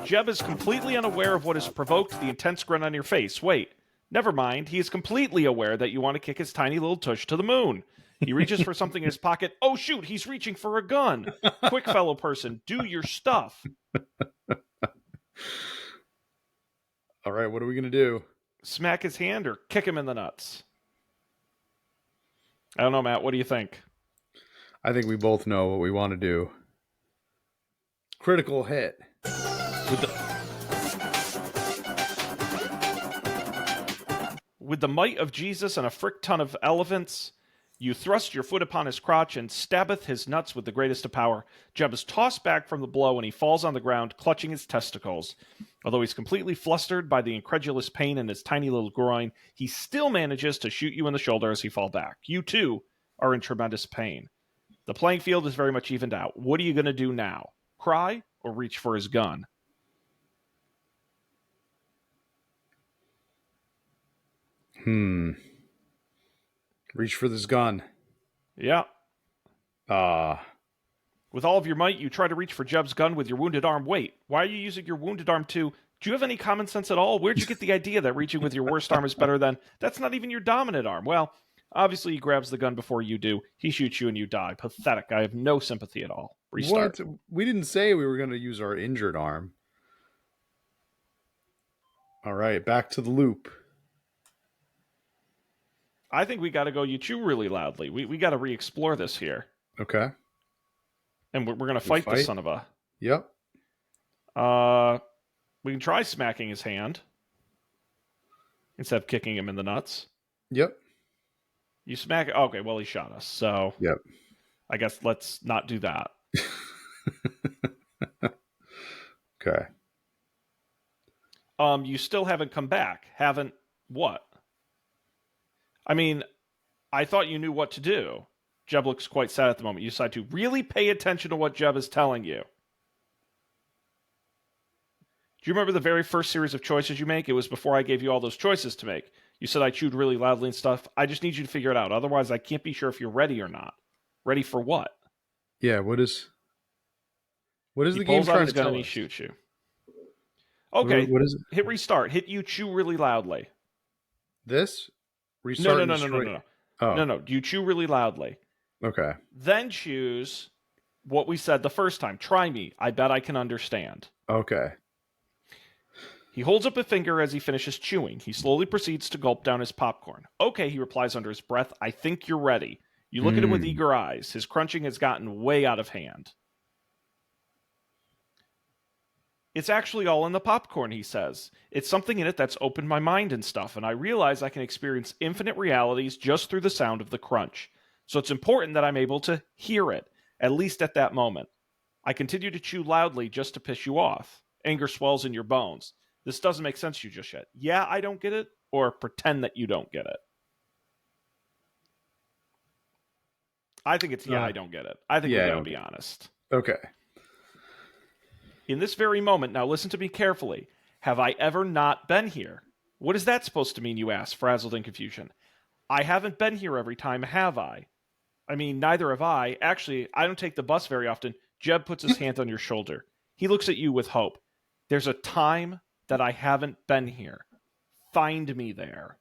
Jeb is completely unaware of what has provoked the intense grin on your face. Wait, never mind. He is completely aware that you want to kick his tiny little tush to the moon. He reaches for something in his pocket. Oh, shoot, he's reaching for a gun. Quick, fellow person, do your stuff. All right, what are we going to do? Smack his hand or kick him in the nuts? I don't know, Matt. What do you think? I think we both know what we want to do. Critical hit. With the might of Jesus and a frick ton of elephants, you thrust your foot upon his crotch and stabbeth his nuts with the greatest of power. Jeb is tossed back from the blow and he falls on the ground, clutching his testicles. Although he's completely flustered by the incredulous pain in his tiny little groin, he still manages to shoot you in the shoulder as he falls back. You, too, are in tremendous pain. The playing field is very much evened out. What are you going to do now? Cry or reach for his gun? Reach for this gun. Yeah. With all of your might, you try to reach for Jeb's gun with your wounded arm. Wait, why are you using your wounded arm too? Do you have any common sense at all? Where'd you get the idea that reaching with your worst arm is better than... That's not even your dominant arm. Well, obviously he grabs the gun before you do. He shoots you and you die. Pathetic. I have no sympathy at all. Restart. What? We didn't say we were going to use our injured arm. All right, back to the loop. I think we got to go you chew really loudly. We got to re-explore this here. Okay. And we're going to fight the son of a... Yep. We can try smacking his hand instead of kicking him in the nuts. Yep. You smack it. Okay, well, he shot us. So yep. I guess let's not do that. Okay. You still haven't come back. Haven't what? I mean, I thought you knew what to do. Jeb looks quite sad at the moment. You decide to really pay attention to what Jeb is telling you. Do you remember the very first series of choices you make? It was before I gave you all those choices to make. You said I chewed really loudly and stuff. I just need you to figure it out. Otherwise, I can't be sure if you're ready or not. Ready for what? Yeah, what is He the game pulls out trying his to gun tell and he us? shoots you. Okay, What is it? hit restart. Hit you chew really loudly. This? No, Restart no, and no, no, no, destroy. no, no. Oh, No. You chew really loudly. okay. Then choose what we said the first time. Try me. I bet I can understand. Okay. He holds up a finger as he finishes chewing. He slowly proceeds to gulp down his popcorn. Okay, he replies under his breath. I think you're ready. You look at him with Hmm. eager eyes. His crunching has gotten way out of hand. It's actually all in the popcorn, he says. It's something in it that's opened my mind and stuff, and I realize I can experience infinite realities just through the sound of the crunch. So it's important that I'm able to hear it, at least at that moment. I continue to chew loudly just to piss you off. Anger swells in your bones. This doesn't make sense to you just yet. Yeah, I don't get it, or pretend that you don't get it. I think it's yeah, I don't get it. I think we Yeah, I gotta don't be get it. honest. Okay. In this very moment, now listen to me carefully. Have I ever not been here? What is that supposed to mean, you ask, frazzled in confusion. I haven't been here every time, have I? I mean, neither have I. Actually, I don't take the bus very often. Jeb puts his hand on your shoulder. He looks at you with hope. There's a time that I haven't been here. Find me there.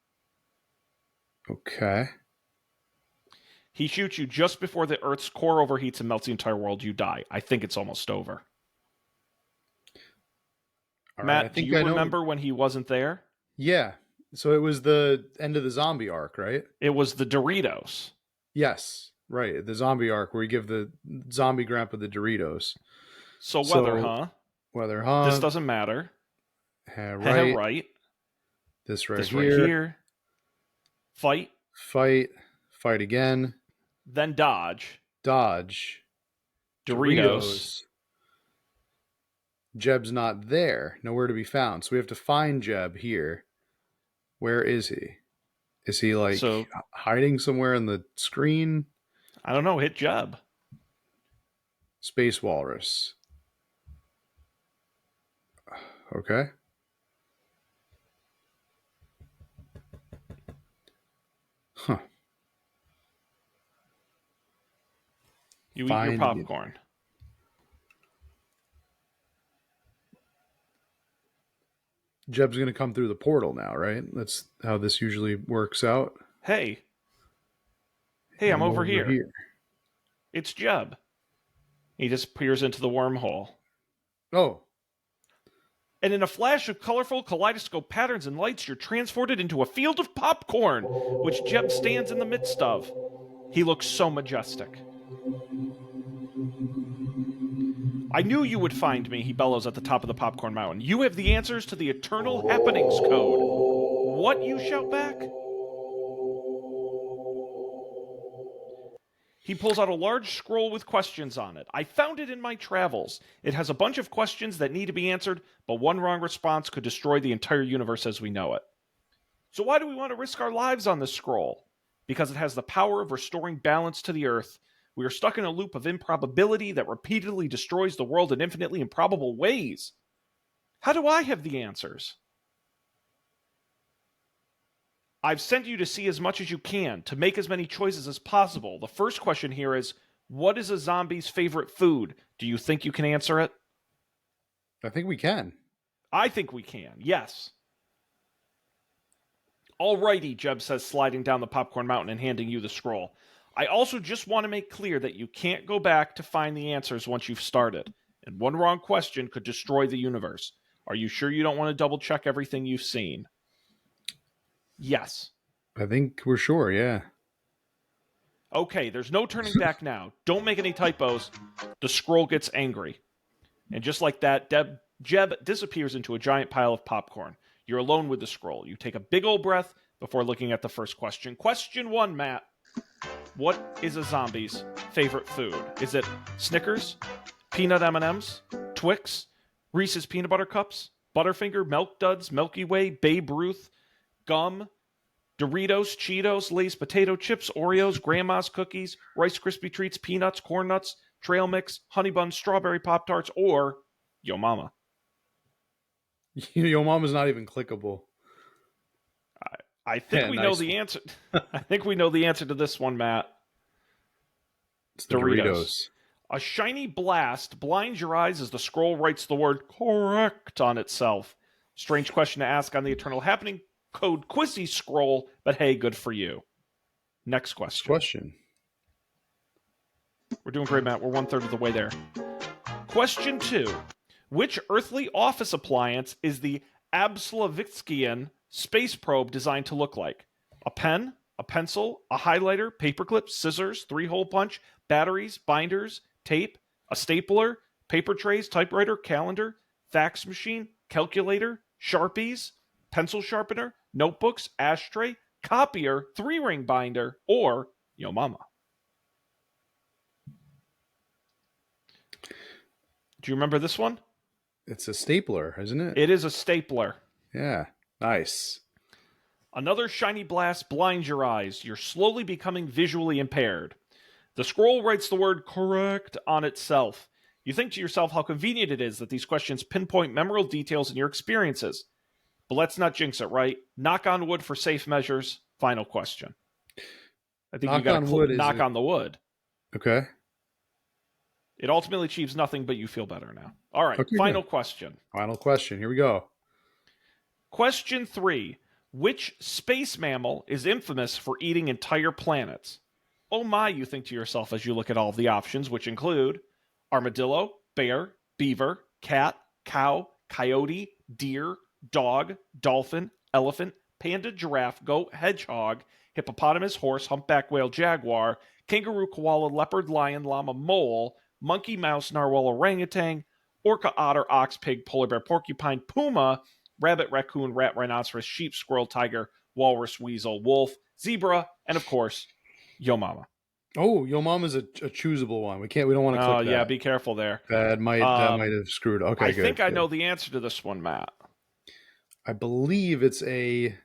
Okay. He shoots you just before the Earth's core overheats and melts the entire world. You die. I think it's almost over. All right. I Matt, do think you I know. remember when he wasn't there? Yeah. So it was the end of the zombie arc, right? It was the Doritos. Yes. Right. The zombie arc where we give the zombie grandpa the Doritos. So weather, So huh? whether, This doesn't matter. right. Right. This right This right here. here. Fight. Fight. Fight again. Then dodge. Dodge. Doritos. Jeb's not there. Nowhere to be found. So we have to find Jeb here. Where is he? Is he like So hiding somewhere in the screen? I don't know. Hit Jeb. Space Walrus. Okay. Huh. You eat Find your popcorn. Jeb's going to come through the portal now, right? That's how this usually works out. Hey. Hey, I'm over here. It's Jeb. He disappears into the wormhole. Oh. And in a flash of colorful kaleidoscope patterns and lights, you're transported into a field of popcorn, which Jeb stands in the midst of. He looks so majestic. I knew you would find me, he bellows at the top of the popcorn mountain. You have the answers to the eternal happenings code. What, you shout back? He pulls out a large scroll with questions on it. I found it in my travels. It has a bunch of questions that need to be answered, but one wrong response could destroy the entire universe as we know it. So why do we want to risk our lives on this scroll? Because it has the power of restoring balance to the Earth. We are stuck in a loop of improbability that repeatedly destroys the world in infinitely improbable ways. How do I have the answers? I've sent you to see as much as you can, to make as many choices as possible. The first question here is, what is a zombie's favorite food? Do you think you can answer it? I think we can. I think we can, yes. Alrighty, Jeb says, sliding down the popcorn mountain and handing you the scroll. I also just want to make clear that you can't go back to find the answers once you've started, and one wrong question could destroy the universe. Are you sure you don't want to double check everything you've seen? Yes. I think we're sure, yeah. Okay, there's no turning back now. Don't make any typos. The scroll gets angry. And just like that, Jeb disappears into a giant pile of popcorn. You're alone with the scroll. You take a big old breath before looking at the first question. Question 1, Matt. What is a zombie's favorite food? Is it Snickers, peanut M&Ms, Twix, Reese's peanut butter cups, Butterfinger, Milk Duds, Milky Way, Babe Ruth, gum, Doritos, Cheetos, Lay's potato chips, Oreos, Grandma's cookies, Rice Krispie treats, peanuts, corn nuts, trail mix, honey buns, strawberry Pop-Tarts, or Yo Mama? Yo Mama's not even clickable. I think Yeah, we know nice the one. answer. I think we know the answer to this one, Matt. It's the Doritos. Doritos. A shiny blast blinds your eyes as the scroll writes the word correct on itself. Strange question to ask on the Eternal Happening Code Quizzy scroll, but hey, good for you. Next Next question. question. We're doing great, Matt. We're 1/3 of the way there. Question 2. Which earthly office appliance is the Absolovitskian space probe designed to look like? A pen, a pencil, a highlighter, paperclip, scissors, 3-hole punch, batteries, binders, tape, a stapler, paper trays, typewriter, calendar, fax machine, calculator, Sharpies, pencil sharpener, notebooks, ashtray, copier, 3-ring binder, or Yo Mama. Do you remember this one? It's a stapler, isn't it? It is a stapler. Yeah. Nice. Another shiny blast blinds your eyes. You're slowly becoming visually impaired. The scroll writes the word correct on itself. You think to yourself how convenient it is that these questions pinpoint memorable details in your experiences. But let's not jinx it, right? Knock on wood for safe measures. Final question. I think you Knock got on to wood knock on the wood. Okay. It ultimately achieves nothing, but you feel better now. All right, Okay, final good. question. Final question. Here we go. Question 3. Which space mammal is infamous for eating entire planets? Oh my, you think to yourself as you look at all of the options, which include armadillo, bear, beaver, cat, cow, coyote, deer, dog, dolphin, elephant, panda, giraffe, goat, hedgehog, hippopotamus, horse, humpback whale, jaguar, kangaroo, koala, leopard, lion, llama, mole, monkey, mouse, narwhal, orangutan, orca, otter, ox, pig, polar bear, porcupine, puma, rabbit, raccoon, rat, rhinoceros, sheep, squirrel, tiger, walrus, weasel, wolf, zebra, and of course, Yo Mama. Oh, Yo Mama's a choosable one. We don't want to Oh, click yeah, that. be careful there. That might have screwed. Okay, I good. think I Good. know the answer to this one, Matt. I believe it's a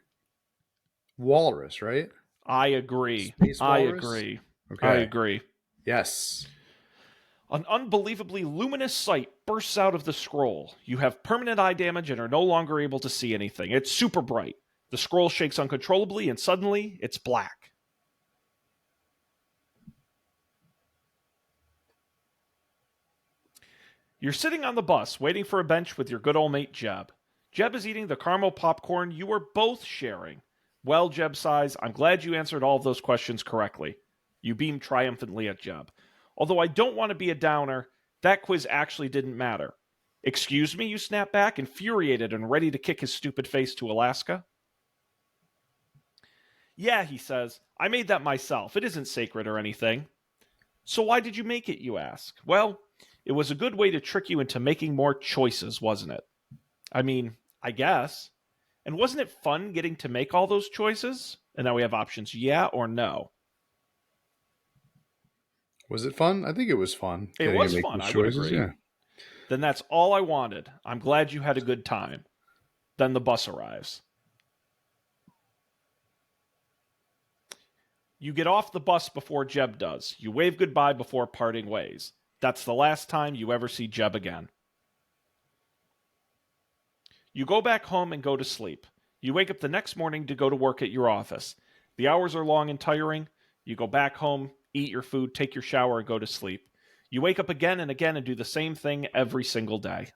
walrus, right? I agree. Space I walrus. agree. I Okay. agree. Yes. An unbelievably luminous sight bursts out of the scroll. You have permanent eye damage and are no longer able to see anything. It's super bright. The scroll shakes uncontrollably, and suddenly, it's black. You're sitting on the bus, waiting for a bench with your good old mate Jeb. Jeb is eating the caramel popcorn you were both sharing. Well, Jeb sighs, I'm glad you answered all of those questions correctly. You beam triumphantly at Jeb. Although I don't want to be a downer, that quiz actually didn't matter. Excuse me, you snap back, infuriated and ready to kick his stupid face to Alaska. Yeah, he says, I made that myself. It isn't sacred or anything. So why did you make it, you ask? Well, it was a good way to trick you into making more choices, wasn't it? I mean, I guess. And wasn't it fun getting to make all those choices? And now we have options yeah or no. Was it fun? I think it was fun It getting to was make fun, those I would choices. agree. Yeah. Then that's all I wanted. I'm glad you had a good time. Then the bus arrives. You get off the bus before Jeb does. You wave goodbye before parting ways. That's the last time you ever see Jeb again. You go back home and go to sleep. You wake up the next morning to go to work at your office. The hours are long and tiring. You go back home, eat your food, take your shower, and go to sleep. You wake up again and again and do the same thing every single day.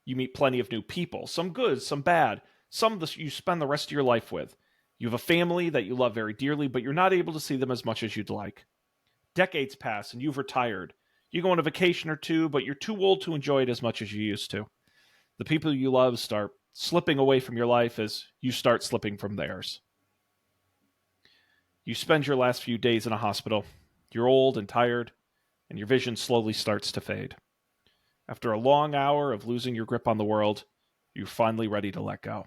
You meet plenty of new people, some good, some bad, some that you spend the rest of your life with. You have a family that you love very dearly, but you're not able to see them as much as you'd like. Decades pass and you've retired. You go on a vacation or two, but you're too old to enjoy it as much as you used to. The people you love start slipping away from your life as you start slipping from theirs. You spend your last few days in a hospital. You're old and tired, and your vision slowly starts to fade. After a long hour of losing your grip on the world, you're finally ready to let go.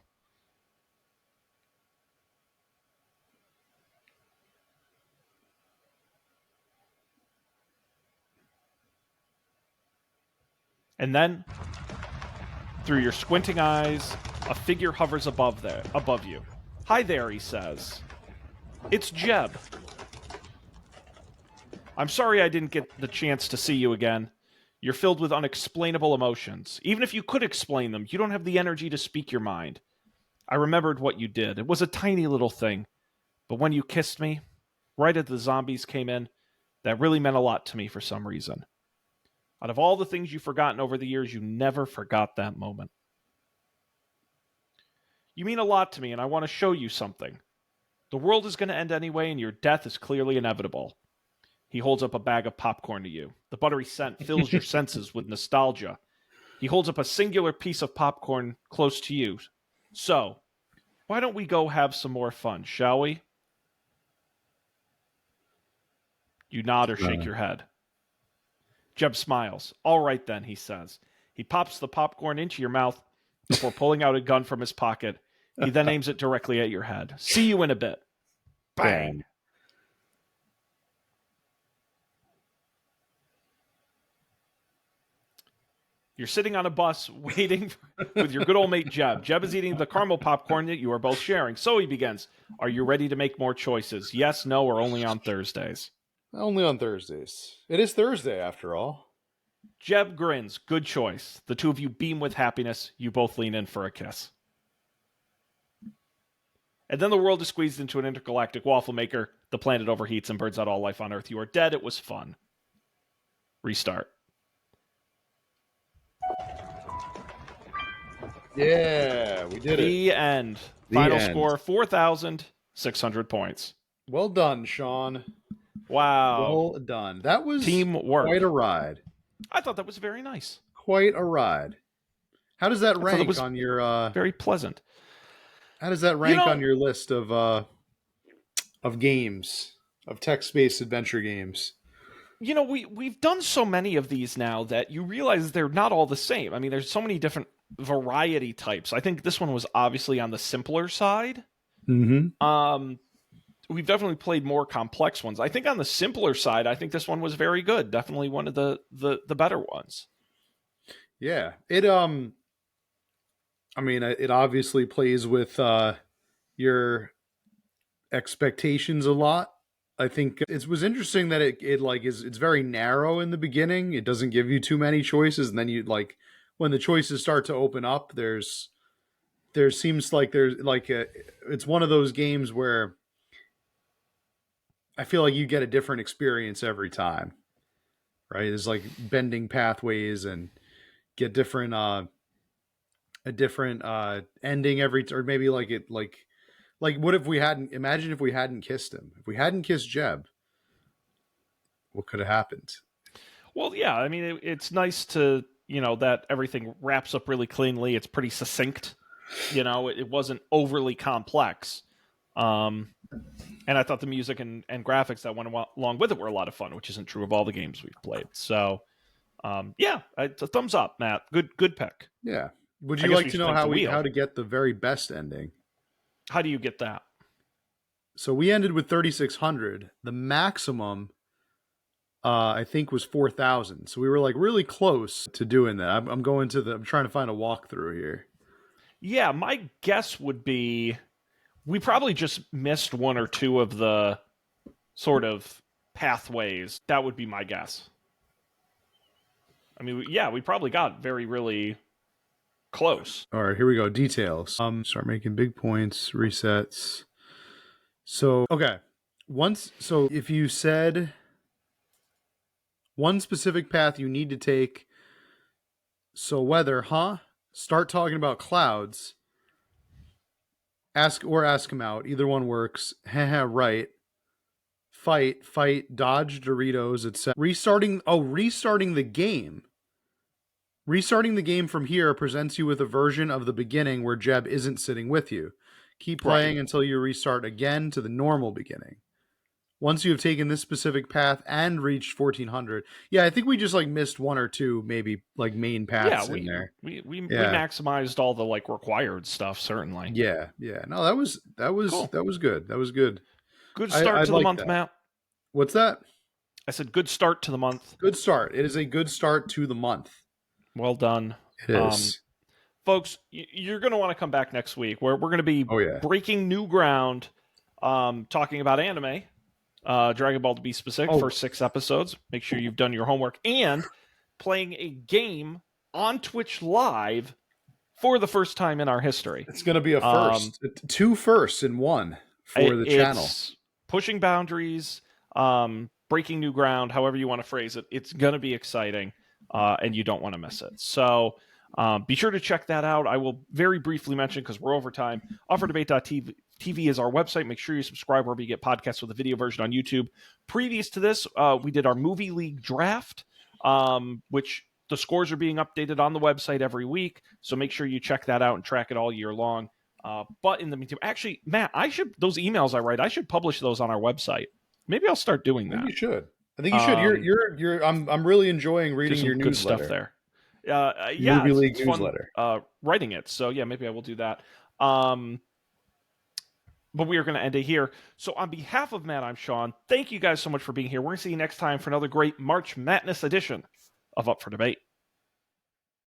And then, through your squinting eyes, a figure hovers above you. Hi there, he says. It's Jeb. I'm sorry I didn't get the chance to see you again. You're filled with unexplainable emotions. Even if you could explain them, you don't have the energy to speak your mind. I remembered what you did. It was a tiny little thing. But when you kissed me, right as the zombies came in, that really meant a lot to me for some reason. Out of all the things you've forgotten over the years, you never forgot that moment. You mean a lot to me, and I want to show you something. The world is going to end anyway, and your death is clearly inevitable. He holds up a bag of popcorn to you. The buttery scent fills your senses with nostalgia. He holds up a singular piece of popcorn close to you. So, why don't we go have some more fun, shall we? You nod or shake your head. Jeb smiles. All right then, he says. He pops the popcorn into your mouth before pulling out a gun from his pocket. He then aims it directly at your head. See you in a bit. Bang! You're sitting on a bus waiting with your good old mate Jeb. Jeb is eating the caramel popcorn that you are both sharing. So he begins. Are you ready to make more choices? Yes, no, or only on Thursdays? Only on Thursdays. It is Thursday, after all. Jeb grins. Good choice. The two of you beam with happiness. You both lean in for a kiss. And then the world is squeezed into an intergalactic waffle maker. The planet overheats and burns out all life on Earth. You are dead. It was fun. Restart. Yeah, we did it. The end. Final score, 4,600 points. Well done, Shaun. Wow. Well done. That was teamwork. Quite a ride. I thought that was very nice. Quite a ride. How does that rank on your... very pleasant. How does that rank on your list of games, of text-based adventure games? You know, we've done so many of these now that you realize they're not all the same. I mean, there's so many different variety types. I think this one was obviously on the simpler side. Mm-hmm. We've definitely played more complex ones. I think on the simpler side, I think this one was very good. Definitely one of the better ones. Yeah. It obviously plays with your expectations a lot. I think it was interesting that it's very narrow in the beginning. It doesn't give you too many choices, and then when the choices start to open up, it's one of those games where I feel like you get a different experience every time, right? There's like bending pathways and get different a different ending or maybe what if we hadn't kissed him? If we hadn't kissed Jeb, what could have happened? Well, yeah, I mean, it's nice to, that everything wraps up really cleanly. It's pretty succinct. It wasn't overly complex. And I thought the music and graphics that went along with it were a lot of fun, which isn't true of all the games we've played. So, it's a thumbs up, Matt. Good pick. Yeah. Would you like to know how to get the very best ending? How do you get that? So we ended with 3,600. The maximum, I think, was 4,000. So we were really close to doing that. I'm trying to find a walkthrough here. Yeah, my guess would be we probably just missed one or two of the sort of pathways. That would be my guess. I mean, we probably got really close. All right, here we go. Details. Start making big points, resets. So, okay. If you said one specific path you need to take, so whether, start talking about clouds, ask him out. Either one works. Right. Fight, dodge Doritos, etc. Restarting the game. Restarting the game from here presents you with a version of the beginning where Jeb isn't sitting with you. Keep playing until you restart again to the normal beginning. Once you have taken this specific path and reached 1,400. Yeah, I think we just missed one or two maybe main paths in there. We maximized all the required stuff, certainly. Yeah. No, that was cool. That was good. That was good. Good start to the month, Matt. What's that? I said good start to the month. Good start. It is a good start to the month. Well done. It is. Folks, you're going to want to come back next week where we're going to be breaking new ground, talking about anime, Dragon Ball to be specific, first 6 episodes. Make sure you've done your homework. And playing a game on Twitch Live for the first time in our history. It's going to be a first. 2 firsts in one for the channel. It's pushing boundaries, breaking new ground, however you want to phrase it. It's going to be exciting, and you don't want to miss it. So be sure to check that out. I will very briefly mention, because we're over time, offerdebate.tv is our website. Make sure you subscribe wherever you get podcasts with a video version on YouTube. Previous to this, we did our Movie League draft, which the scores are being updated on the website every week. So make sure you check that out and track it all year long. But in the meantime, actually, Matt, those emails I write, I should publish those on our website. Maybe I'll start doing that. You should. I think you should. I'm really enjoying reading your good newsletter. Stuff there. Yeah, Movie League it's newsletter. Fun, writing it. So yeah, maybe I will do that. But we are going to end it here. So on behalf of Matt, I'm Shaun. Thank you guys so much for being here. We're going to see you next time for another great March Madness edition of Up for Debate.